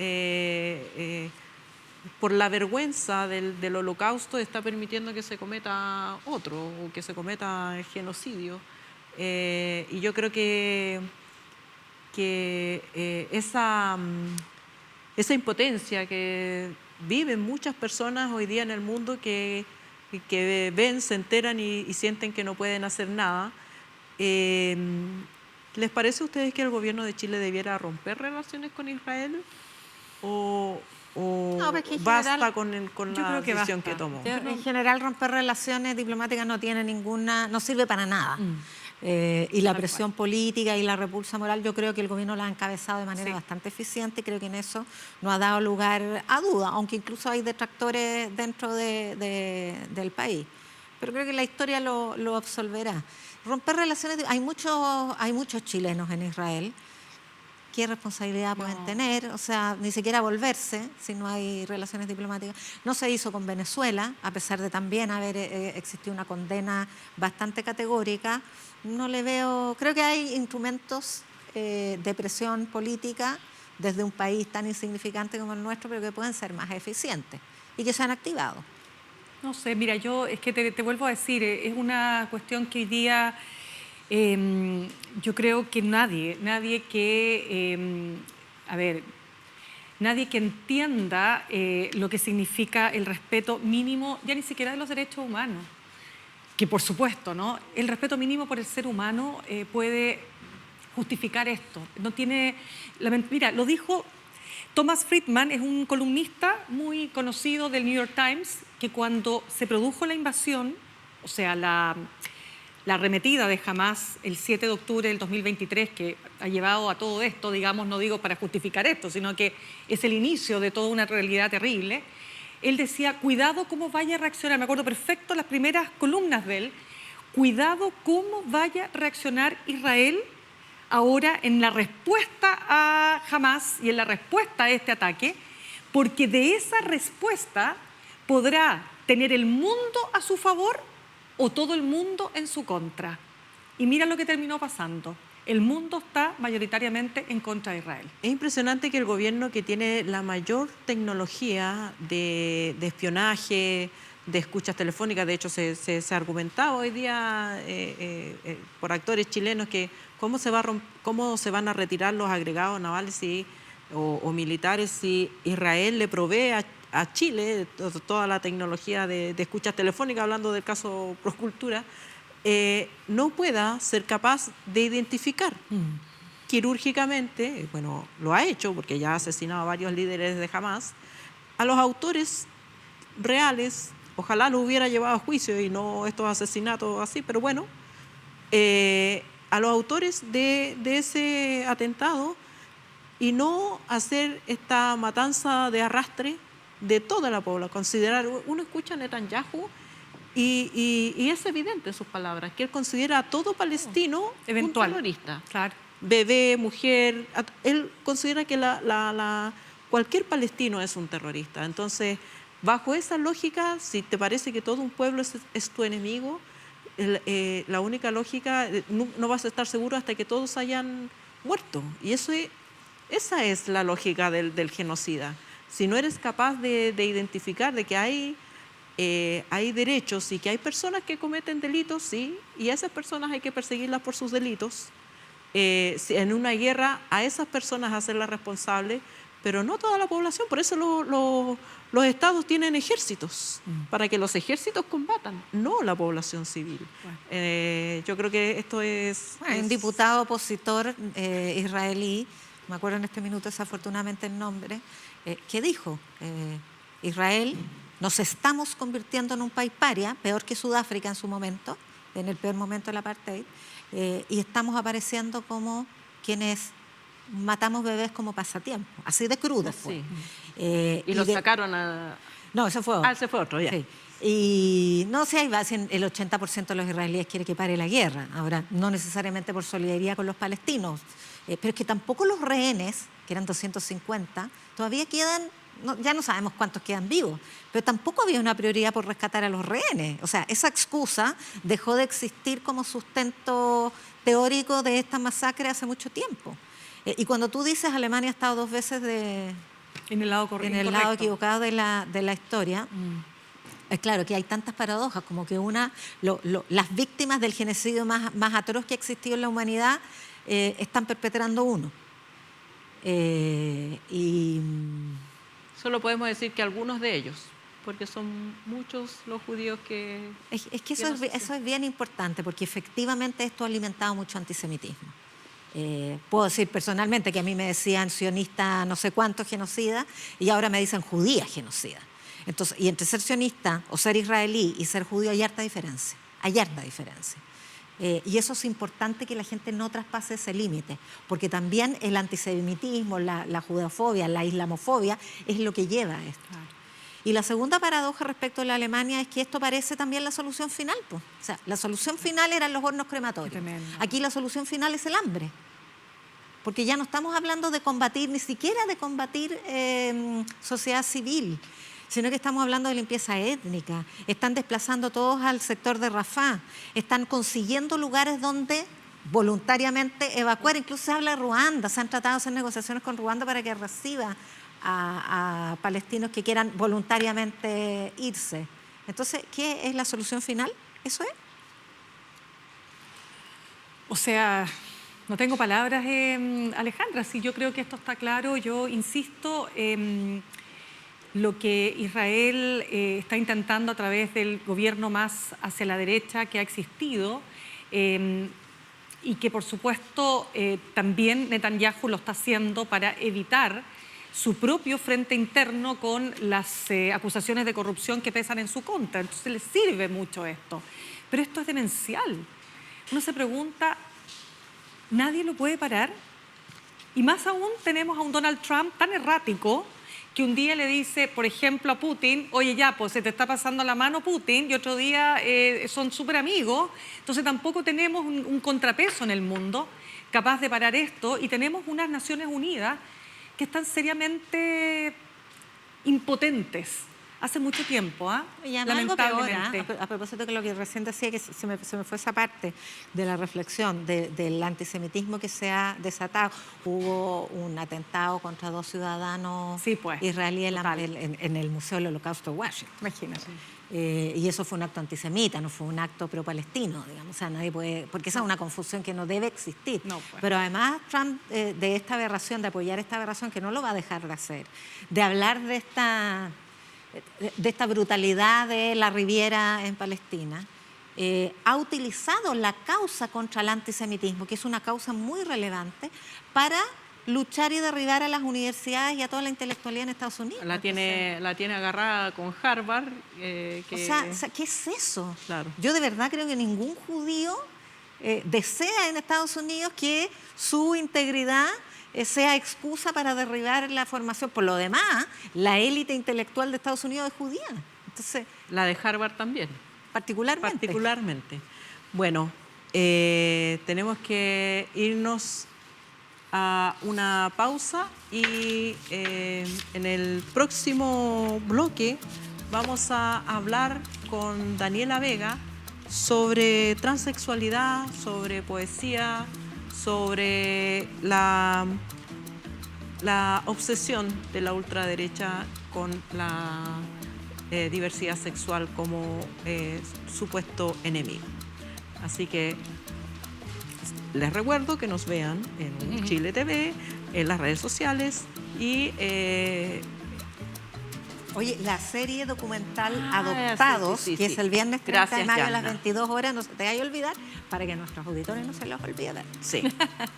Por la vergüenza del holocausto está permitiendo que se cometa otro, o que se cometa genocidio. Y yo creo que esa impotencia que viven muchas personas hoy día en el mundo, que ven, se enteran y sienten que no pueden hacer nada. ¿Les parece a ustedes que el gobierno de Chile debiera romper relaciones con Israel? ¿O basta con la decisión que tomó?
En general, romper relaciones diplomáticas no sirve para nada. Y la presión política y la repulsa moral, yo creo que el gobierno la ha encabezado de manera bastante eficiente, y creo que en eso no ha dado lugar a duda, aunque incluso hay detractores dentro del país. Pero creo que la historia lo absolverá. Romper relaciones, hay muchos chilenos en Israel. ¿Qué responsabilidad pueden tener? O sea, ni siquiera volverse si no hay relaciones diplomáticas. No se hizo con Venezuela, a pesar de también haber existido una condena bastante categórica. No le veo. Creo que hay instrumentos de presión política desde un país tan insignificante como el nuestro, pero que pueden ser más eficientes y que se han activado.
No sé, mira, es que te vuelvo a decir, es una cuestión que hoy día yo creo que nadie que entienda lo que significa el respeto mínimo, ya ni siquiera de los derechos humanos, que por supuesto, ¿no? El respeto mínimo por el ser humano puede justificar esto. Mira, lo dijo Thomas Friedman, es un columnista muy conocido del New York Times, que cuando se produjo la invasión, o sea, la arremetida de Hamás el 7 de octubre del 2023, que ha llevado a todo esto, digamos, no digo para justificar esto, sino que es el inicio de toda una realidad terrible, él decía, cuidado cómo vaya a reaccionar, me acuerdo perfecto las primeras columnas de él, cuidado cómo vaya a reaccionar Israel ahora en la respuesta a Hamás y en la respuesta a este ataque, porque de esa respuesta podrá tener el mundo a su favor o todo el mundo en su contra. Y mira lo que terminó pasando. El mundo está mayoritariamente en contra de Israel.
Es impresionante que el gobierno que tiene la mayor tecnología de espionaje, de escuchas telefónicas, de hecho se argumentaba hoy día por actores chilenos que cómo se van a retirar los agregados navales o militares si Israel le provee a Chile toda la tecnología de escuchas telefónicas, hablando del caso Procultura, no pueda ser capaz de identificar quirúrgicamente, bueno, lo ha hecho porque ya ha asesinado a varios líderes de Hamás, a los autores reales. Ojalá lo hubiera llevado a juicio y no estos asesinatos así, pero bueno, a los autores de ese atentado y no hacer esta matanza de arrastre de toda la población. Considerar, uno escucha a Netanyahu y es evidente en sus palabras que él considera a todo palestino
eventual,
un terrorista.
Claro.
Bebé, mujer, él considera que cualquier palestino es un terrorista. Entonces, bajo esa lógica, si te parece que todo un pueblo es tu enemigo, la única lógica, no vas a estar seguro hasta que todos hayan muerto. Y esa es la lógica del genocida. Si no eres capaz de identificar de que hay derechos y que hay personas que cometen delitos, sí, y a esas personas hay que perseguirlas por sus delitos. En una guerra a esas personas hacerlas responsables, pero no toda la población. Por eso los estados tienen ejércitos, para que los ejércitos combatan, no la población civil. Bueno. Yo creo que esto es...
Hay un diputado opositor israelí, me acuerdo en este minuto desafortunadamente el nombre, que dijo, Israel, nos estamos convirtiendo en un país paria, peor que Sudáfrica en su momento, en el peor momento del apartheid, y estamos apareciendo como quienes matamos bebés como pasatiempo, así de crudo fue.
Sí. Y lo sacaron a...
No, ese fue otro.
Ese fue otro, ya.
Sí. Y no sé, el 80% de los israelíes quiere que pare la guerra. Ahora, no necesariamente por solidaridad con los palestinos, pero es que tampoco los rehenes, que eran 250, todavía quedan, ya no sabemos cuántos quedan vivos, pero tampoco había una prioridad por rescatar a los rehenes. O sea, esa excusa dejó de existir como sustento teórico de esta masacre hace mucho tiempo. Y cuando tú dices Alemania ha estado 2 veces
en el lado
equivocado de la historia, es claro que hay tantas paradojas, como que las víctimas del genocidio más atroz que ha existido en la humanidad están perpetrando uno. Y
solo podemos decir que algunos de ellos, porque son muchos los judíos que...
Es que eso es bien importante, porque efectivamente esto ha alimentado mucho antisemitismo. Puedo decir personalmente que a mí me decían sionista no sé cuánto genocida y ahora me dicen judía genocida. Entonces, y entre ser sionista o ser israelí y ser judío hay harta diferencia. Hay harta diferencia. Y eso es importante que la gente no traspase ese límite, porque también el antisemitismo, la judeofobia, la islamofobia es lo que lleva a esto. Claro. Y la segunda paradoja respecto a la Alemania es que esto parece también la solución final. Pues. O sea, la solución final eran los hornos crematorios. Aquí la solución final es el hambre. Porque ya no estamos hablando de combatir, ni siquiera de combatir sociedad civil, sino que estamos hablando de limpieza étnica. Están desplazando todos al sector de Rafah, están consiguiendo lugares donde voluntariamente evacuar. Incluso se habla de Ruanda, se han tratado de hacer negociaciones con Ruanda para que reciba a palestinos que quieran voluntariamente irse. Entonces, ¿qué es la solución final? ¿Eso es?
O sea, no tengo palabras, Alejandra. Sí, yo creo que esto está claro. Yo insisto, lo que Israel está intentando a través del gobierno más hacia la derecha que ha existido, y que por supuesto también Netanyahu lo está haciendo para evitar su propio frente interno con las acusaciones de corrupción que pesan en su contra. Entonces le sirve mucho esto. Pero esto es demencial. Uno se pregunta, ¿nadie lo puede parar? Y más aún tenemos a un Donald Trump tan errático que un día le dice, por ejemplo, a Putin, oye, ya, pues se te está pasando la mano Putin, y otro día son súper amigos. Entonces tampoco tenemos un contrapeso en el mundo capaz de parar esto, y tenemos unas Naciones Unidas que están seriamente impotentes hace mucho tiempo,
Y además algo
lamentablemente.
peor, a propósito de lo que recién decía, que se me fue esa parte de la reflexión del antisemitismo que se ha desatado. Hubo un atentado contra 2 ciudadanos israelíes en el Museo del Holocausto de Washington.
Imagínate.
Y eso fue un acto antisemita, no fue un acto pro-palestino, digamos. O sea, nadie puede, porque esa es una confusión que no debe existir.
No, pues.
Pero además Trump, de esta aberración, de apoyar esta aberración, que no lo va a dejar de hacer, de hablar de esta brutalidad de la Riviera en Palestina, ha utilizado la causa contra el antisemitismo, que es una causa muy relevante, para luchar y derribar a las universidades y a toda la intelectualidad en Estados Unidos.
La tiene agarrada con Harvard.
O sea, ¿qué es eso?
Claro.
Yo de verdad creo que ningún judío desea en Estados Unidos que su integridad sea excusa para derribar la formación. Por lo demás, la élite intelectual de Estados Unidos es judía. Entonces,
la de Harvard también.
Particularmente.
Bueno, tenemos que irnos a una pausa y en el próximo bloque vamos a hablar con Daniela Vega sobre transexualidad, sobre poesía, sobre la obsesión de la ultraderecha con la diversidad sexual como supuesto enemigo. Así que les recuerdo que nos vean en Chile TV, en las redes sociales y...
Oye, la serie documental Adoptados,
sí,
que es el viernes 30 de
Gracias,
mayo a
Yana.
las 22 horas, no se te vaya a olvidar, para que nuestros auditores no se los olviden.
Sí,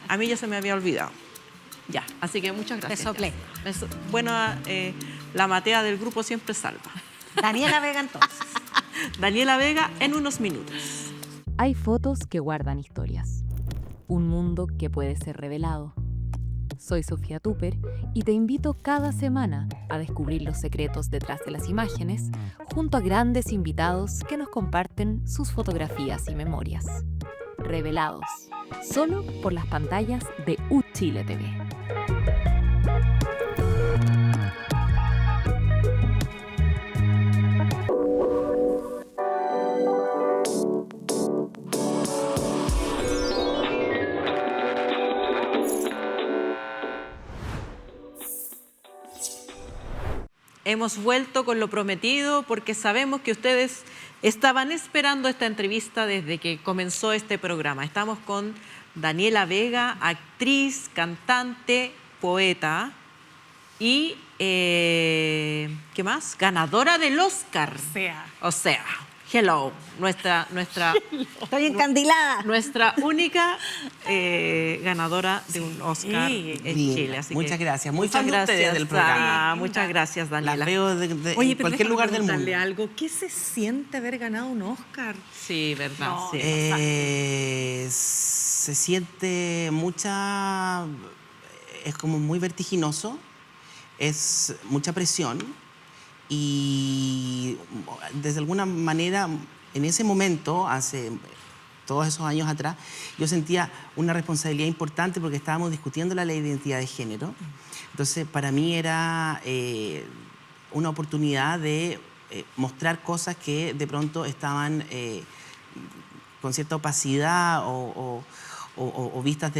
a mí ya se me había olvidado. Ya, así que muchas gracias.
Te soplé.
Bueno, la matea del grupo siempre salva.
Daniela Vega, entonces.
Daniela Vega en unos minutos.
Hay fotos que guardan historias. Un mundo que puede ser revelado. Soy Sofía Tupper y te invito cada semana a descubrir los secretos detrás de las imágenes junto a grandes invitados que nos comparten sus fotografías y memorias. Revelados, solo por las pantallas de Chile TV.
Hemos vuelto con lo prometido porque sabemos que ustedes estaban esperando esta entrevista desde que comenzó este programa. Estamos con Daniela Vega, actriz, cantante, poeta y, ¿qué más? Ganadora del Oscar. O sea, hello, nuestra
Estoy encandilada.
Nuestra única ganadora de un Oscar en Chile. Así
muchas
que,
gracias. Muy
muchas
fan de ustedes del programa.
Muchas gracias, Daniela.
Las veo de
Oye,
en
pero
cualquier lugar del mundo.
preguntarle algo. ¿Qué se siente haber ganado un Oscar?
Sí, verdad.
No,
sí.
Se siente mucha... Es como muy vertiginoso. Es mucha presión. Y desde alguna manera, en ese momento, hace todos esos años atrás, yo sentía una responsabilidad importante porque estábamos discutiendo la ley de identidad de género. Entonces, para mí era una oportunidad de mostrar cosas que de pronto estaban con cierta opacidad o vistas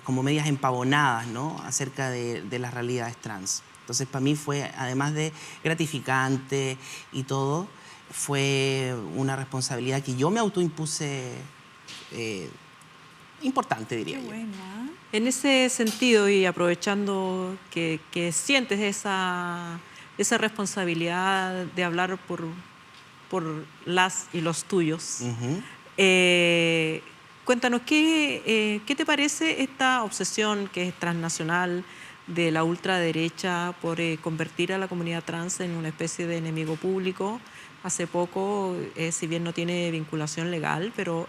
como medias empavonadas, ¿no? Acerca de las realidades trans. Entonces, para mí fue, además de gratificante y todo, fue una responsabilidad que yo me autoimpuse importante, diría yo.
En ese sentido, y aprovechando que sientes esa responsabilidad de hablar por las y los tuyos, cuéntanos, ¿qué te parece esta obsesión que es transnacional de la ultraderecha por convertir a la comunidad trans en una especie de enemigo público? Hace poco, si bien no tiene vinculación legal, pero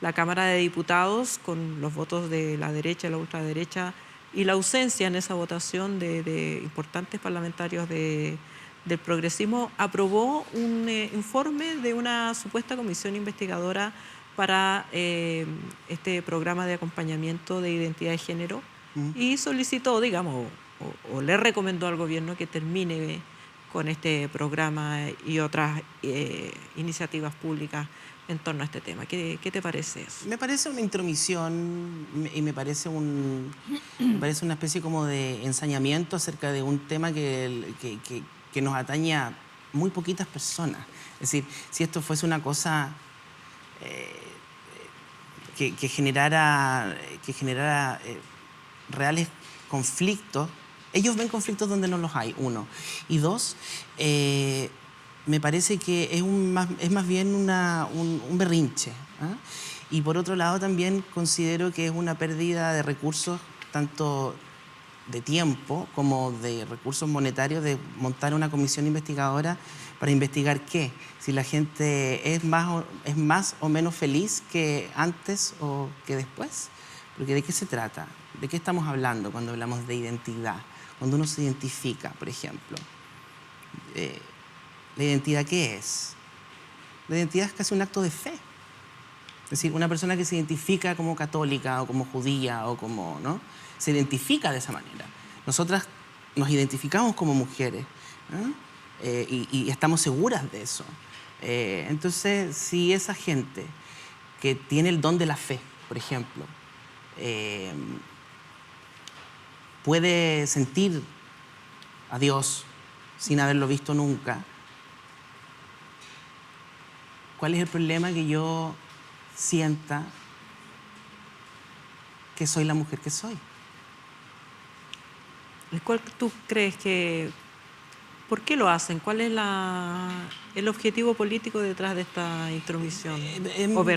la Cámara de Diputados, con los votos de la derecha y la ultraderecha, y la ausencia en esa votación de importantes parlamentarios del progresismo, aprobó un informe de una supuesta comisión investigadora para este programa de acompañamiento de identidad de género, y solicitó, digamos, o le recomendó al gobierno que termine con este programa y otras iniciativas públicas en torno a este tema. ¿Qué te parece eso?
Me parece una intromisión y me parece una especie como de ensañamiento acerca de un tema que nos atañe a muy poquitas personas. Es decir, si esto fuese una cosa que generara reales conflictos, ellos ven conflictos donde no los hay, uno. Y dos, me parece que es más bien un berrinche. ¿Eh? Y por otro lado también considero que es una pérdida de recursos, tanto de tiempo como de recursos monetarios, de montar una comisión investigadora para investigar qué, si la gente es más o menos feliz que antes o que después. Porque ¿de qué se trata? ¿De qué estamos hablando cuando hablamos de identidad? Cuando uno se identifica, por ejemplo. ¿La identidad qué es? La identidad es casi un acto de fe. Es decir, una persona que se identifica como católica o como judía o como, ¿no? Se identifica de esa manera. Nosotras nos identificamos como mujeres, ¿no? Y estamos seguras de eso. Entonces, si esa gente que tiene el don de la fe, por ejemplo, puede sentir a Dios sin haberlo visto nunca, ¿cuál es el problema que yo sienta que soy la mujer que soy?
¿Cuál tú crees que... ¿Por qué lo hacen? ¿Cuál es el objetivo político detrás de esta intromisión?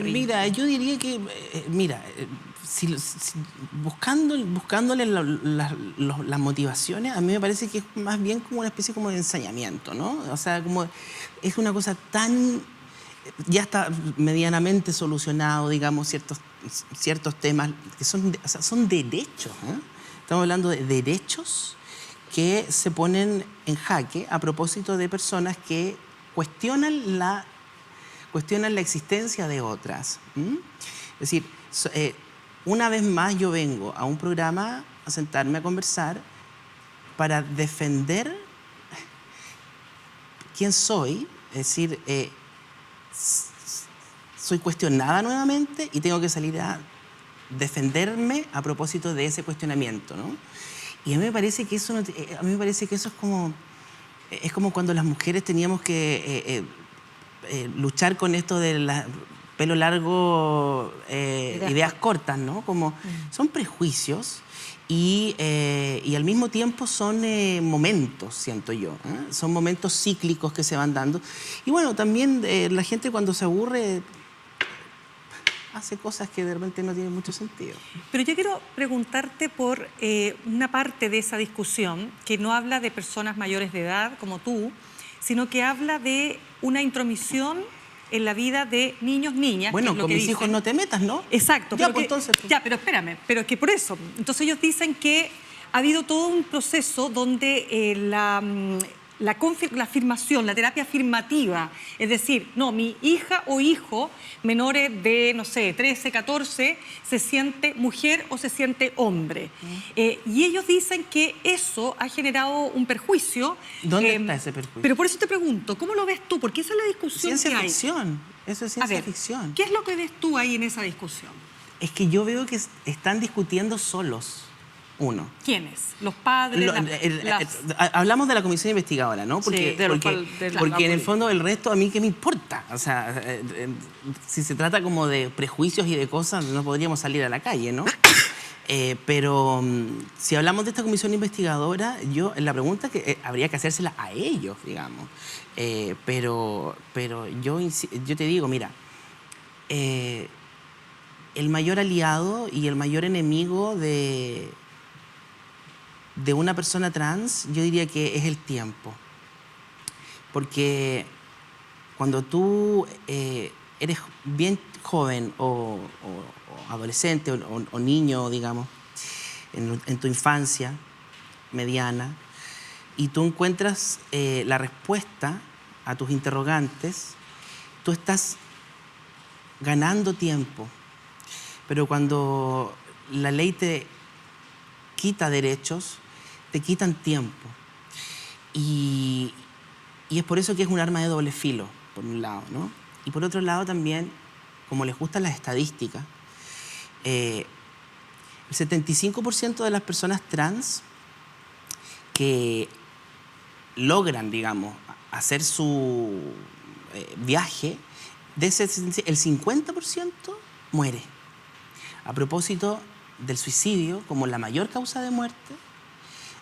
Mira, yo diría que, buscándole las motivaciones, a mí me parece que es más bien como una especie como de ensañamiento, ¿no? O sea, como es una cosa tan... Ya está medianamente solucionado, digamos, ciertos temas que son derechos, ¿eh? Estamos hablando de derechos que se ponen en jaque a propósito de personas que cuestionan la existencia de otras. Es decir, una vez más yo vengo a un programa a sentarme a conversar para defender quién soy, es decir, soy cuestionada nuevamente y tengo que salir a defenderme a propósito de ese cuestionamiento, ¿no? Y a mí me parece que eso, es como cuando las mujeres teníamos que luchar con esto del pelo largo, ideas cortas, ¿no? Como son prejuicios y al mismo tiempo son momentos, siento yo, ¿eh? Son momentos cíclicos que se van dando. Y bueno, también la gente cuando se aburre hace cosas que de repente no tienen mucho sentido.
Pero yo quiero preguntarte por una parte de esa discusión que no habla de personas mayores de edad como tú, sino que habla de una intromisión en la vida de niños, niñas.
Bueno, con mis hijos no te metas, ¿no?
Exacto.
Ya,
pero
pues entonces...
Ya, pero espérame, pero es que por eso. Entonces ellos dicen que ha habido todo un proceso donde la afirmación, la terapia afirmativa, es decir, no, mi hija o hijo menores de, no sé, 13, 14, se siente mujer o se siente hombre. Y ellos dicen que eso ha generado un perjuicio.
¿Dónde está ese perjuicio?
Pero por eso te pregunto, ¿cómo lo ves tú? Porque esa es la discusión
Ciencia
que hay.
ficción, eso es ciencia ficción.
¿Qué es lo que ves tú ahí en esa discusión?
Es que yo veo que están discutiendo solos. Uno.
¿Quiénes? ¿Los padres?
Hablamos de la comisión investigadora, ¿no? Porque,
sí,
porque en el fondo el resto a mí qué me importa. O sea, si se trata como de prejuicios y de cosas, no podríamos salir a la calle, ¿no? Pero si hablamos de esta comisión investigadora, la pregunta que habría que hacérsela a ellos, digamos. Pero yo te digo, mira, el mayor aliado y el mayor enemigo de una persona trans, yo diría que es el tiempo. Porque cuando tú eres bien joven o adolescente o niño, digamos, en tu infancia mediana, y tú encuentras la respuesta a tus interrogantes, tú estás ganando tiempo. Pero cuando la ley te quita derechos, te quitan tiempo. Y es por eso que es un arma de doble filo, por un lado, ¿no? Y por otro lado también, como les gustan las estadísticas, el 75% de las personas trans que logran, digamos, hacer su viaje, de ese, el 50% muere. A propósito del suicidio como la mayor causa de muerte,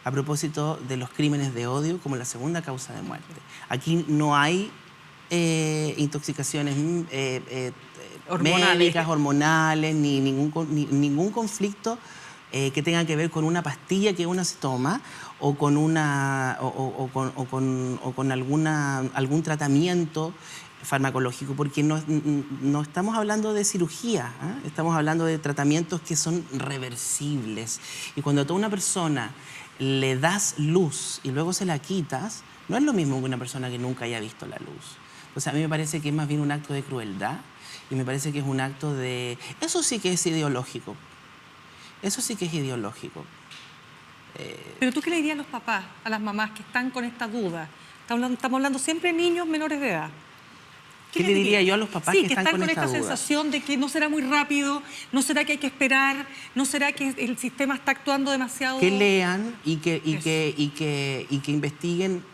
a propósito de los crímenes de odio como la segunda causa de muerte. Aquí no hay intoxicaciones médicas, hormonales, ni ningún conflicto que tenga que ver con una pastilla que uno se toma o con algún tratamiento farmacológico, porque no estamos hablando de cirugía, ¿eh? Estamos hablando de tratamientos que son reversibles. Y cuando a toda una persona le das luz y luego se la quitas, no es lo mismo que una persona que nunca haya visto la luz. O sea, a mí me parece que es más bien un acto de crueldad y me parece que es un acto de... Eso sí que es ideológico. Eso sí que es ideológico.
Pero ¿tú qué le dirías a los papás, a las mamás que están con esta duda? Estamos hablando siempre de niños menores de edad.
¿Qué le diría yo a los papás que están con esta
sensación de que no será muy rápido, no será que hay que esperar, no será que el sistema está actuando demasiado...
Que lean y que investiguen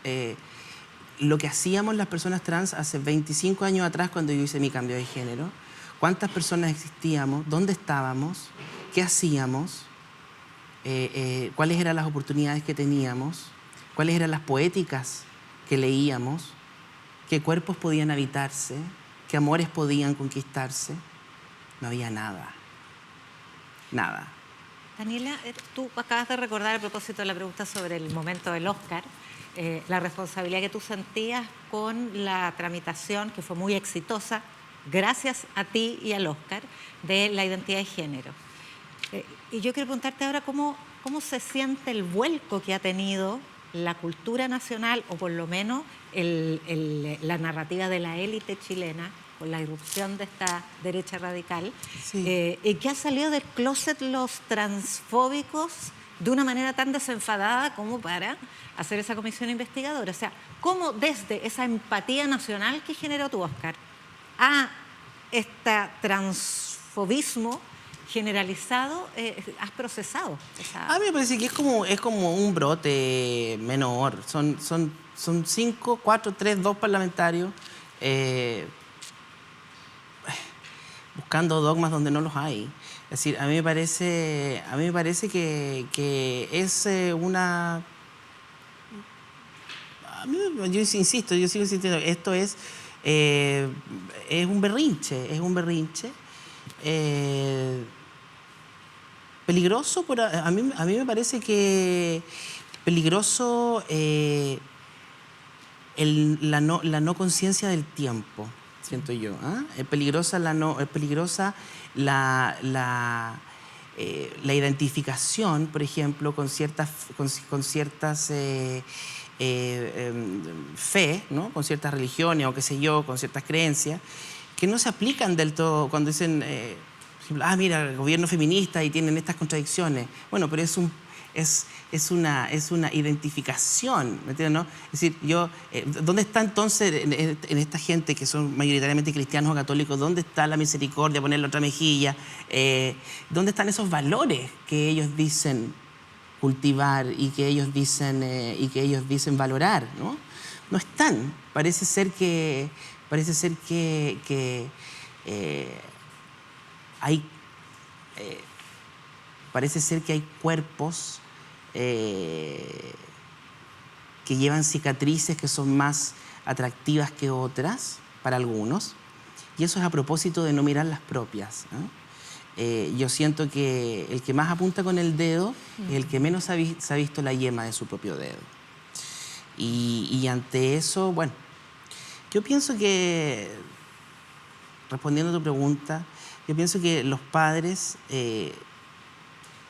lo que hacíamos las personas trans hace 25 años atrás cuando yo hice mi cambio de género. ¿Cuántas personas existíamos? ¿Dónde estábamos? ¿Qué hacíamos? ¿Cuáles eran las oportunidades que teníamos? ¿Cuáles eran las poéticas que leíamos? ¿Qué cuerpos podían habitarse? ¿Qué amores podían conquistarse? No había nada. Nada.
Daniela, tú acabas de recordar a propósito de la pregunta sobre el momento del Oscar, la responsabilidad que tú sentías con la tramitación, que fue muy exitosa, gracias a ti y al Oscar, de la identidad de género. Y yo quiero preguntarte ahora cómo se siente el vuelco que ha tenido la cultura nacional, o por lo menos la narrativa de la élite chilena, con la irrupción de esta derecha radical, y que ha salido del closet los transfóbicos de una manera tan desenfadada como para hacer esa comisión investigadora. O sea, ¿cómo desde esa empatía nacional que generó tu Oscar a este transfobismo generalizado has procesado?
A mí me parece que es como un brote menor. Son 5, 4, 3, 2 parlamentarios buscando dogmas donde no los hay. Es decir, a mí me parece que es una... Yo insisto, yo sigo insistiendo, esto es un berrinche, peligroso, a mí me parece que peligroso la no conciencia del tiempo, siento yo. Es peligrosa la identificación, por ejemplo, con ciertas fe, ¿no? Con ciertas religiones o qué sé yo, con ciertas creencias, que no se aplican del todo cuando dicen... mira, el gobierno feminista y tienen estas contradicciones. Bueno, pero es una identificación, ¿me entiendes, no? Es decir, ¿dónde está entonces en esta gente que son mayoritariamente cristianos o católicos, dónde está la misericordia, poner la otra mejilla? ¿Dónde están esos valores que ellos dicen cultivar y que ellos dicen valorar, ¿no? No están. Parece ser que hay cuerpos que llevan cicatrices que son más atractivas que otras para algunos, y eso es a propósito de no mirar las propias, ¿no? Yo siento que el que más apunta con el dedo es el que menos se ha visto la yema de su propio dedo. Y ante eso, bueno, yo pienso que respondiendo a tu pregunta, yo pienso que los padres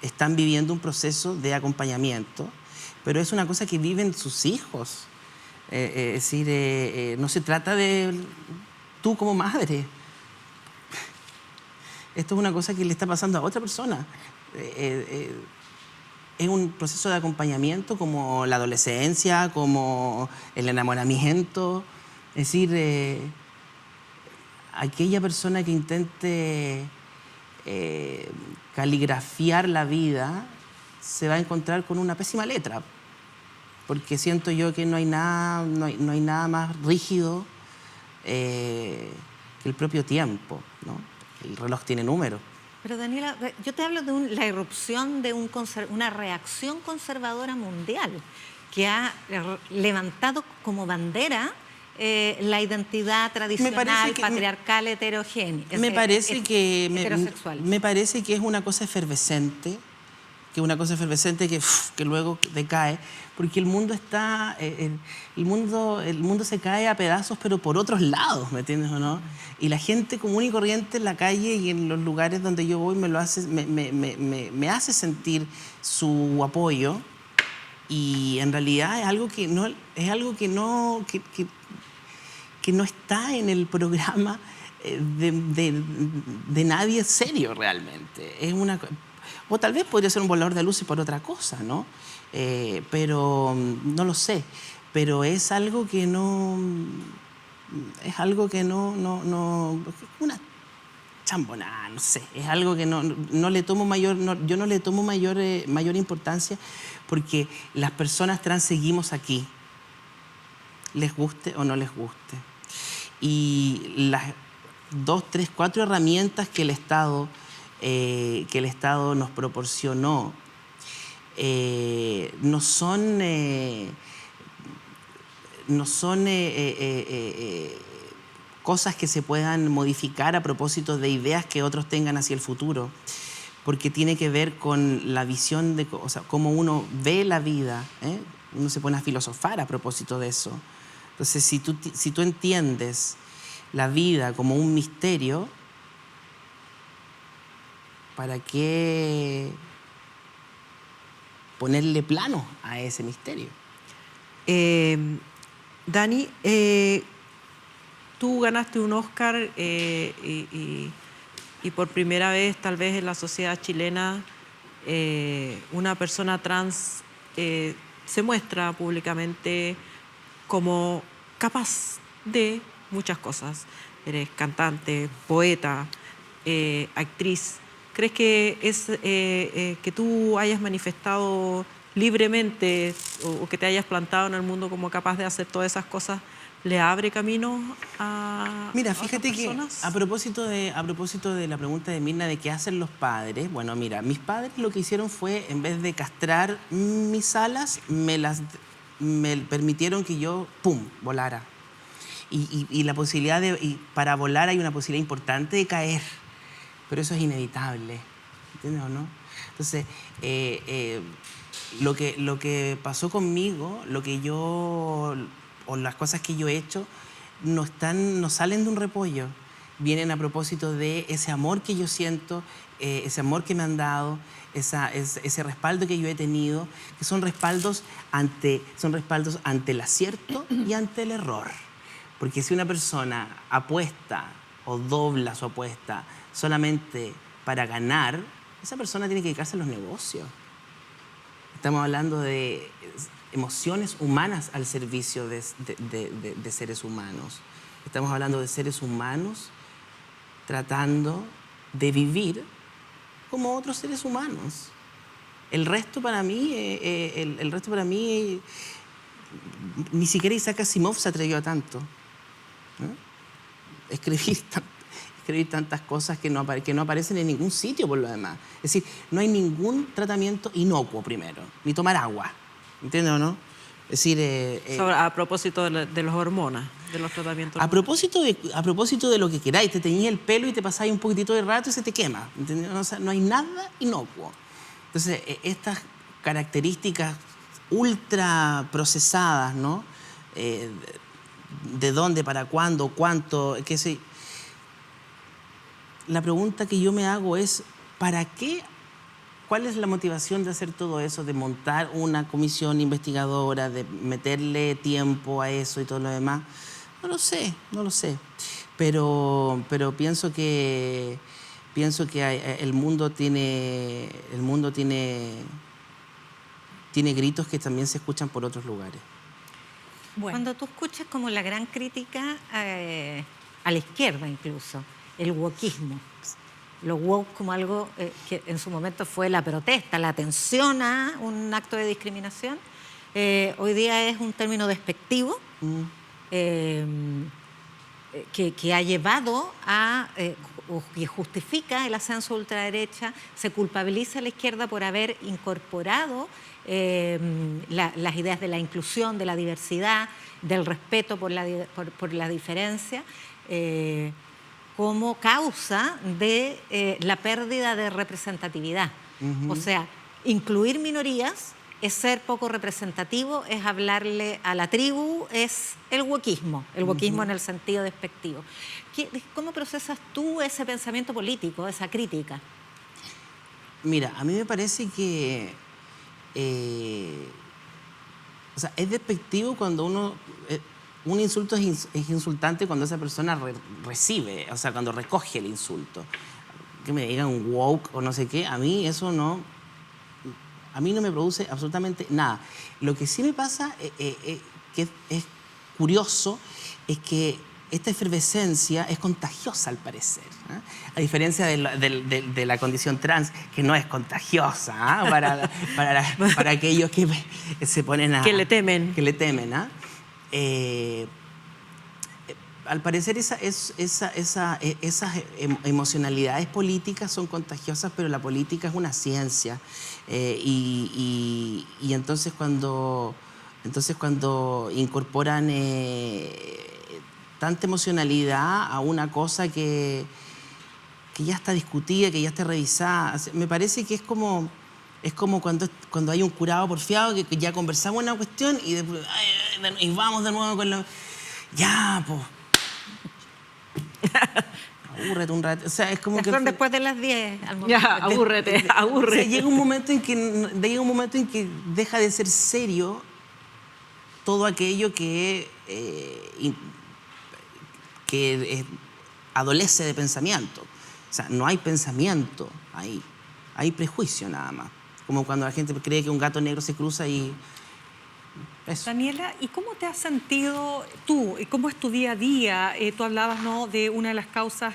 están viviendo un proceso de acompañamiento, pero es una cosa que viven sus hijos. Es decir, no se trata de tú como madre. Esto es una cosa que le está pasando a otra persona. Es un proceso de acompañamiento como la adolescencia, como el enamoramiento. Es decir, aquella persona que intente caligrafiar la vida se va a encontrar con una pésima letra, porque siento yo que no hay nada más rígido que el propio tiempo, ¿no? El reloj tiene número.
Pero Daniela, yo te hablo de la irrupción de una reacción conservadora mundial que ha levantado como bandera la identidad tradicional, patriarcal, heterogénea.
Me parece que
heterosexual.
Me parece que es una cosa efervescente, que luego decae, porque el mundo está, el mundo se cae a pedazos, pero por otros lados, ¿me entiendes o no? Y la gente común y corriente en la calle y en los lugares donde yo voy me hace sentir su apoyo, y en realidad es algo que no está en el programa de nadie serio realmente. O tal vez podría ser un volador de luces por otra cosa, ¿no? Pero no lo sé. Pero es algo que no... Es algo que no una chambonada, no sé. Es algo que no le tomo yo no le tomo mayor importancia, porque las personas trans seguimos aquí, les guste o no les guste. Y las 2, 3, 4 herramientas que el Estado nos proporcionó no son cosas que se puedan modificar a propósito de ideas que otros tengan hacia el futuro, porque tiene que ver con la visión de, o sea, cómo uno ve la vida, ¿eh? Uno se pone a filosofar a propósito de eso. Entonces, si tú entiendes la vida como un misterio, ¿para qué ponerle plano a ese misterio?
Dani, tú ganaste un Oscar y por primera vez, tal vez en la sociedad chilena, una persona trans se muestra públicamente como capaz de muchas cosas. Eres cantante, poeta, actriz. ¿Crees que que tú hayas manifestado libremente o que te hayas plantado en el mundo como capaz de hacer todas esas cosas le abre camino a
Mira,
otras
fíjate que
personas?
a propósito de la pregunta de Mirna de qué hacen los padres, bueno, mira, mis padres lo que hicieron fue, en vez de castrar mis alas, me permitieron que yo, ¡pum!, volara. Y la posibilidad para volar hay una posibilidad importante de caer, pero eso es inevitable, ¿entiendes o no? Entonces, lo que pasó conmigo, o las cosas que yo he hecho, no salen de un repollo, vienen a propósito de ese amor que yo siento, ese amor que me han dado, ese respaldo que yo he tenido, que son respaldos ante el acierto y ante el error. Porque si una persona apuesta o dobla su apuesta solamente para ganar, esa persona tiene que dedicarse a los negocios. Estamos hablando de emociones humanas al servicio de seres humanos. Estamos hablando de seres humanos tratando de vivir como otros seres humanos. El resto para mí, ni siquiera Isaac Asimov se atrevió a tanto, ¿no? Escribir tantas cosas que no aparecen en ningún sitio por lo demás. Es decir, no hay ningún tratamiento inocuo primero, ni tomar agua, ¿entiendes o no? Es decir,
a propósito de las hormonas, de los tratamientos.
A propósito de lo que queráis, te teñís el pelo y te pasáis un poquitito de rato y se te quema, ¿entiendes? O sea, no hay nada inocuo. Entonces, estas características ultra procesadas, ¿no? De dónde, para cuándo, cuánto, qué sé. la pregunta que yo me hago es, ¿para qué? ¿Cuál es la motivación de hacer todo eso, de montar una comisión investigadora, de meterle tiempo a eso y todo lo demás? No lo sé. Pero pienso que el mundo tiene gritos que también se escuchan por otros lugares.
Cuando tú escuchas como la gran crítica a la izquierda incluso, el wokismo, lo woke como algo que en su momento fue la protesta, la atención a un acto de discriminación, hoy día es un término despectivo que ha llevado a, que justifica el ascenso de ultraderecha, se culpabiliza a la izquierda por haber incorporado las ideas de la inclusión, de la diversidad, del respeto por la diferencia, como causa de la pérdida de representatividad. O sea, incluir minorías es ser poco representativo, es hablarle a la tribu, es el wokismo en el sentido despectivo. ¿Cómo procesas tú ese pensamiento político, esa crítica?
Mira, a mí me parece que o sea, es despectivo cuando un insulto es insultante cuando esa persona recibe, o sea, cuando recoge el insulto. Que me digan woke o no sé qué, a mí eso no... A mí no me produce absolutamente nada. Lo que sí me pasa, que es curioso, es que esta efervescencia es contagiosa al parecer, ¿eh? A diferencia de la condición trans, que no es contagiosa, ¿eh? para aquellos que se ponen a...
Que le temen.
Que le temen, ¿eh? Al parecer esas emocionalidades políticas son contagiosas, pero la política es una ciencia. Y entonces cuando incorporan tanta emocionalidad a una cosa que ya está discutida, que ya está revisada, me parece que es como cuando hay un curado porfiado que ya conversamos una cuestión y después y vamos de nuevo con la... Ya, pues... Abúrrete un rato. O sea, es como que...
Son después de las 10.
Ya, abúrrete.
O sea, llega un momento en que deja de ser serio todo aquello que adolece de pensamiento. O sea, no hay pensamiento ahí. Hay prejuicio nada más. Como cuando la gente cree que un gato negro se cruza y... Eso.
Daniela, ¿y cómo te has sentido tú? ¿Cómo es tu día a día? Tú hablabas, ¿no?, de una de las causas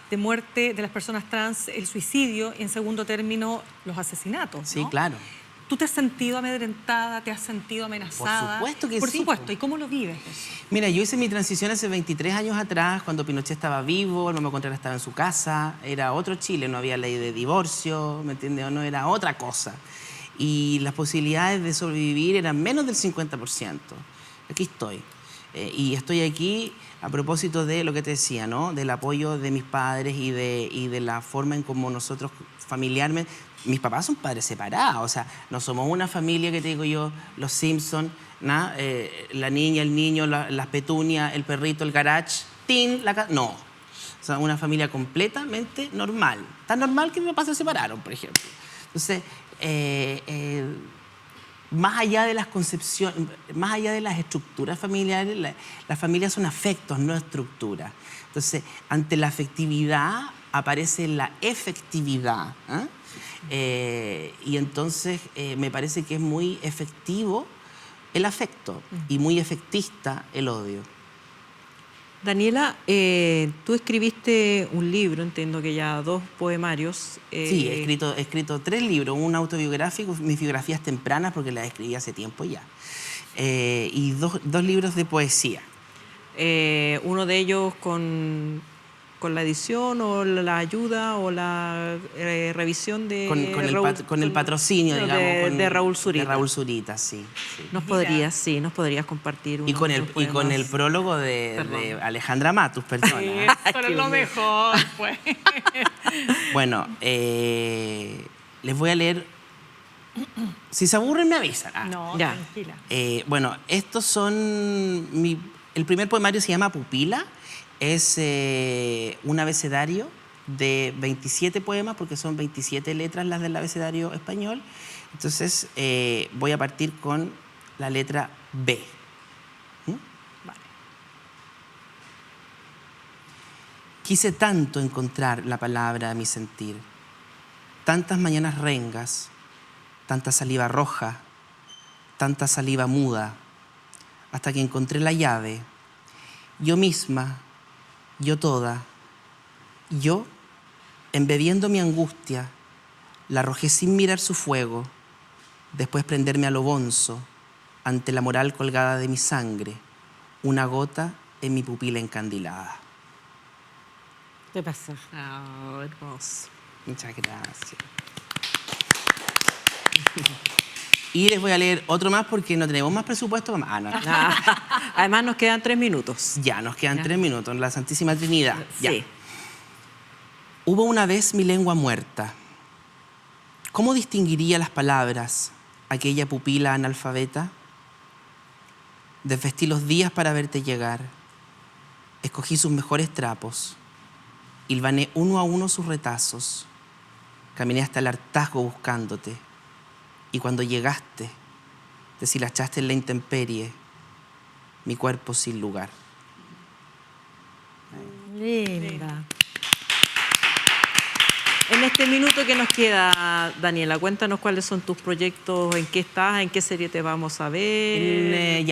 de muerte de las personas trans, el suicidio, y en segundo término, los asesinatos, ¿no?
Sí, claro.
¿Tú te has sentido amedrentada? ¿Te has sentido amenazada?
Por supuesto que sí.
Por supuesto. ¿Y cómo lo vives eso?
Mira, yo hice mi transición hace 23 años atrás, cuando Pinochet estaba vivo, el Memo Contreras estaba en su casa, era otro Chile, no había ley de divorcio, ¿me entiendes? O no, era otra cosa. Y las posibilidades de sobrevivir eran menos del 50%. Aquí estoy. Y estoy aquí a propósito de lo que te decía, ¿no? Del apoyo de mis padres y de la forma en cómo nosotros familiarmente... Mis papás son padres separados, o sea, no somos una familia que te digo yo, los Simpson, ¿no? La niña, el niño, las petunias, el perrito, el garage, tin, la casa... No. O sea, una familia completamente normal. Tan normal que mis papás se separaron, por ejemplo. Entonces... más allá de las concepciones, más allá de las estructuras familiares, las familias son afectos, no estructuras. Entonces, ante la afectividad aparece la efectividad. Y entonces me parece que es muy efectivo el afecto y muy efectista el odio.
Daniela, tú escribiste un libro, entiendo que ya 2 poemarios.
Sí, he escrito 3 libros, un autobiográfico, mis biografías tempranas, porque las escribí hace tiempo ya, y dos libros de poesía.
Uno de ellos con la edición o la ayuda o la revisión de...
Con el patrocinio, digamos.
De Raúl Zurita.
De Raúl Zurita, sí.
Nos podrías compartir
y con el prólogo de Alejandra Matus, perdona.
Eso es lo mejor, pues.
Bueno, les voy a leer... Si se aburren, me avisan.
No, ya. Tranquila.
Bueno, estos son... El primer poemario se llama Pupila. Es un abecedario de 27 poemas, porque son 27 letras las del abecedario español. Entonces, voy a partir con la letra B.
Vale.
Quise tanto encontrar la palabra a mi sentir, tantas mañanas rengas, tanta saliva roja, tanta saliva muda, hasta que encontré la llave, yo misma, yo toda, yo, embebiendo mi angustia, la arrojé sin mirar su fuego, después prenderme a lo bonzo, ante la moral colgada de mi sangre, una gota en mi pupila encandilada.
¿Qué pasó?
Oh, hermoso.
Muchas gracias. Y les voy a leer otro más porque no tenemos más presupuesto. Ah, no.
Además nos quedan 3 minutos.
Ya, nos quedan 3 minutos. La Santísima Trinidad.
Sí.
Ya. Hubo una vez mi lengua muerta. ¿Cómo distinguiría las palabras aquella pupila analfabeta? Desvestí los días para verte llegar. Escogí sus mejores trapos. Hilvané uno a uno sus retazos. Caminé hasta el hartazgo buscándote. Y cuando llegaste, deshilachaste en la intemperie mi cuerpo sin lugar.
Linda. En este minuto que nos queda, Daniela, cuéntanos cuáles son tus proyectos, en qué estás, en qué serie te vamos a ver.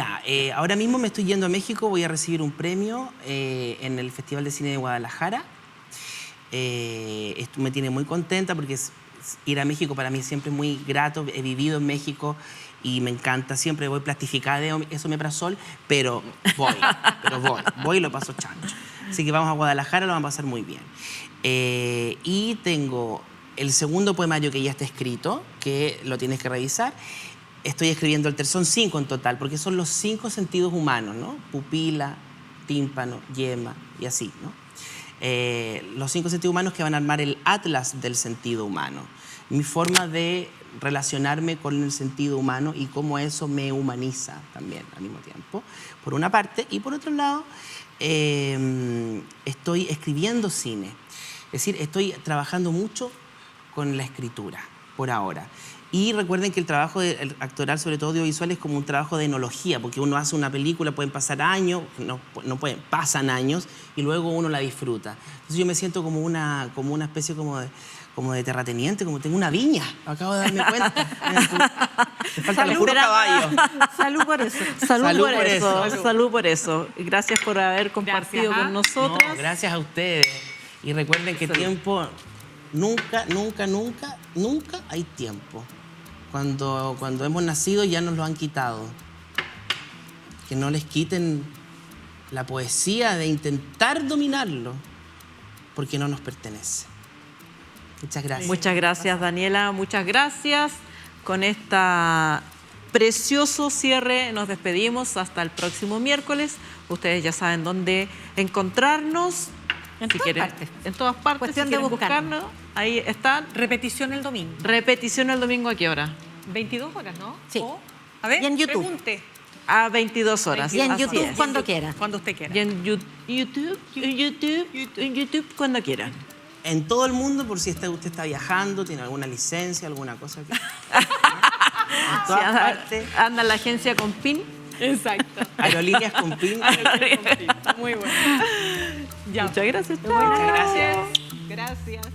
Ahora mismo me estoy yendo a México, voy a recibir un premio en el Festival de Cine de Guadalajara. Esto me tiene muy contenta porque ir a México para mí siempre es muy grato. He vivido en México y me encanta. Siempre voy plastificada de esomeprazol, pero voy y lo paso chancho. Así que vamos a Guadalajara, lo vamos a pasar muy bien. Y tengo el segundo poemario que ya está escrito, que lo tienes que revisar. Estoy escribiendo son 5 en total, porque son los 5 sentidos humanos, ¿no? Pupila, tímpano, yema y así, ¿no? Los 5 sentidos humanos que van a armar el atlas del sentido humano. Mi forma de relacionarme con el sentido humano y cómo eso me humaniza también al mismo tiempo, por una parte. Y por otro lado, estoy escribiendo cine. Es decir, estoy trabajando mucho con la escritura, por ahora. Y recuerden que el trabajo actoral, sobre todo audiovisual, es como un trabajo de enología, porque uno hace una película, pueden pasar años, pasan años, y luego uno la disfruta. Entonces yo me siento como una especie como de terrateniente, como tengo una viña, acabo de darme cuenta. Me falta el puro caballo.
Salud por eso.
Salud por eso. Gracias por haber compartido con nosotros.
No, gracias a ustedes. Y recuerden que tiempo, nunca hay tiempo. Cuando hemos nacido ya nos lo han quitado. Que no les quiten la poesía de intentar dominarlo, porque no nos pertenece. Muchas gracias.
Muchas gracias, Daniela. Muchas gracias. Con esta precioso cierre nos despedimos hasta el próximo miércoles. Ustedes ya saben dónde encontrarnos. En todas partes.
Cuestión
si
de
quieren buscarnos, ahí están.
Repetición el domingo.
Repetición el domingo, ¿a qué hora?
22 horas, ¿no?
Sí.
A ver,
y en YouTube.
Pregunte.
A 22 horas.
Y en YouTube cuando quiera.
Cuando usted quiera.
Y en YouTube cuando quieran.
En todo el mundo, por si usted está viajando, tiene alguna licencia, alguna cosa que... En todas partes.
Anda en la agencia con PIN.
Exacto.
Aerolíneas con PIN.
Muy bueno. Ya.
Muchas gracias.
Muchas gracias.
Gracias.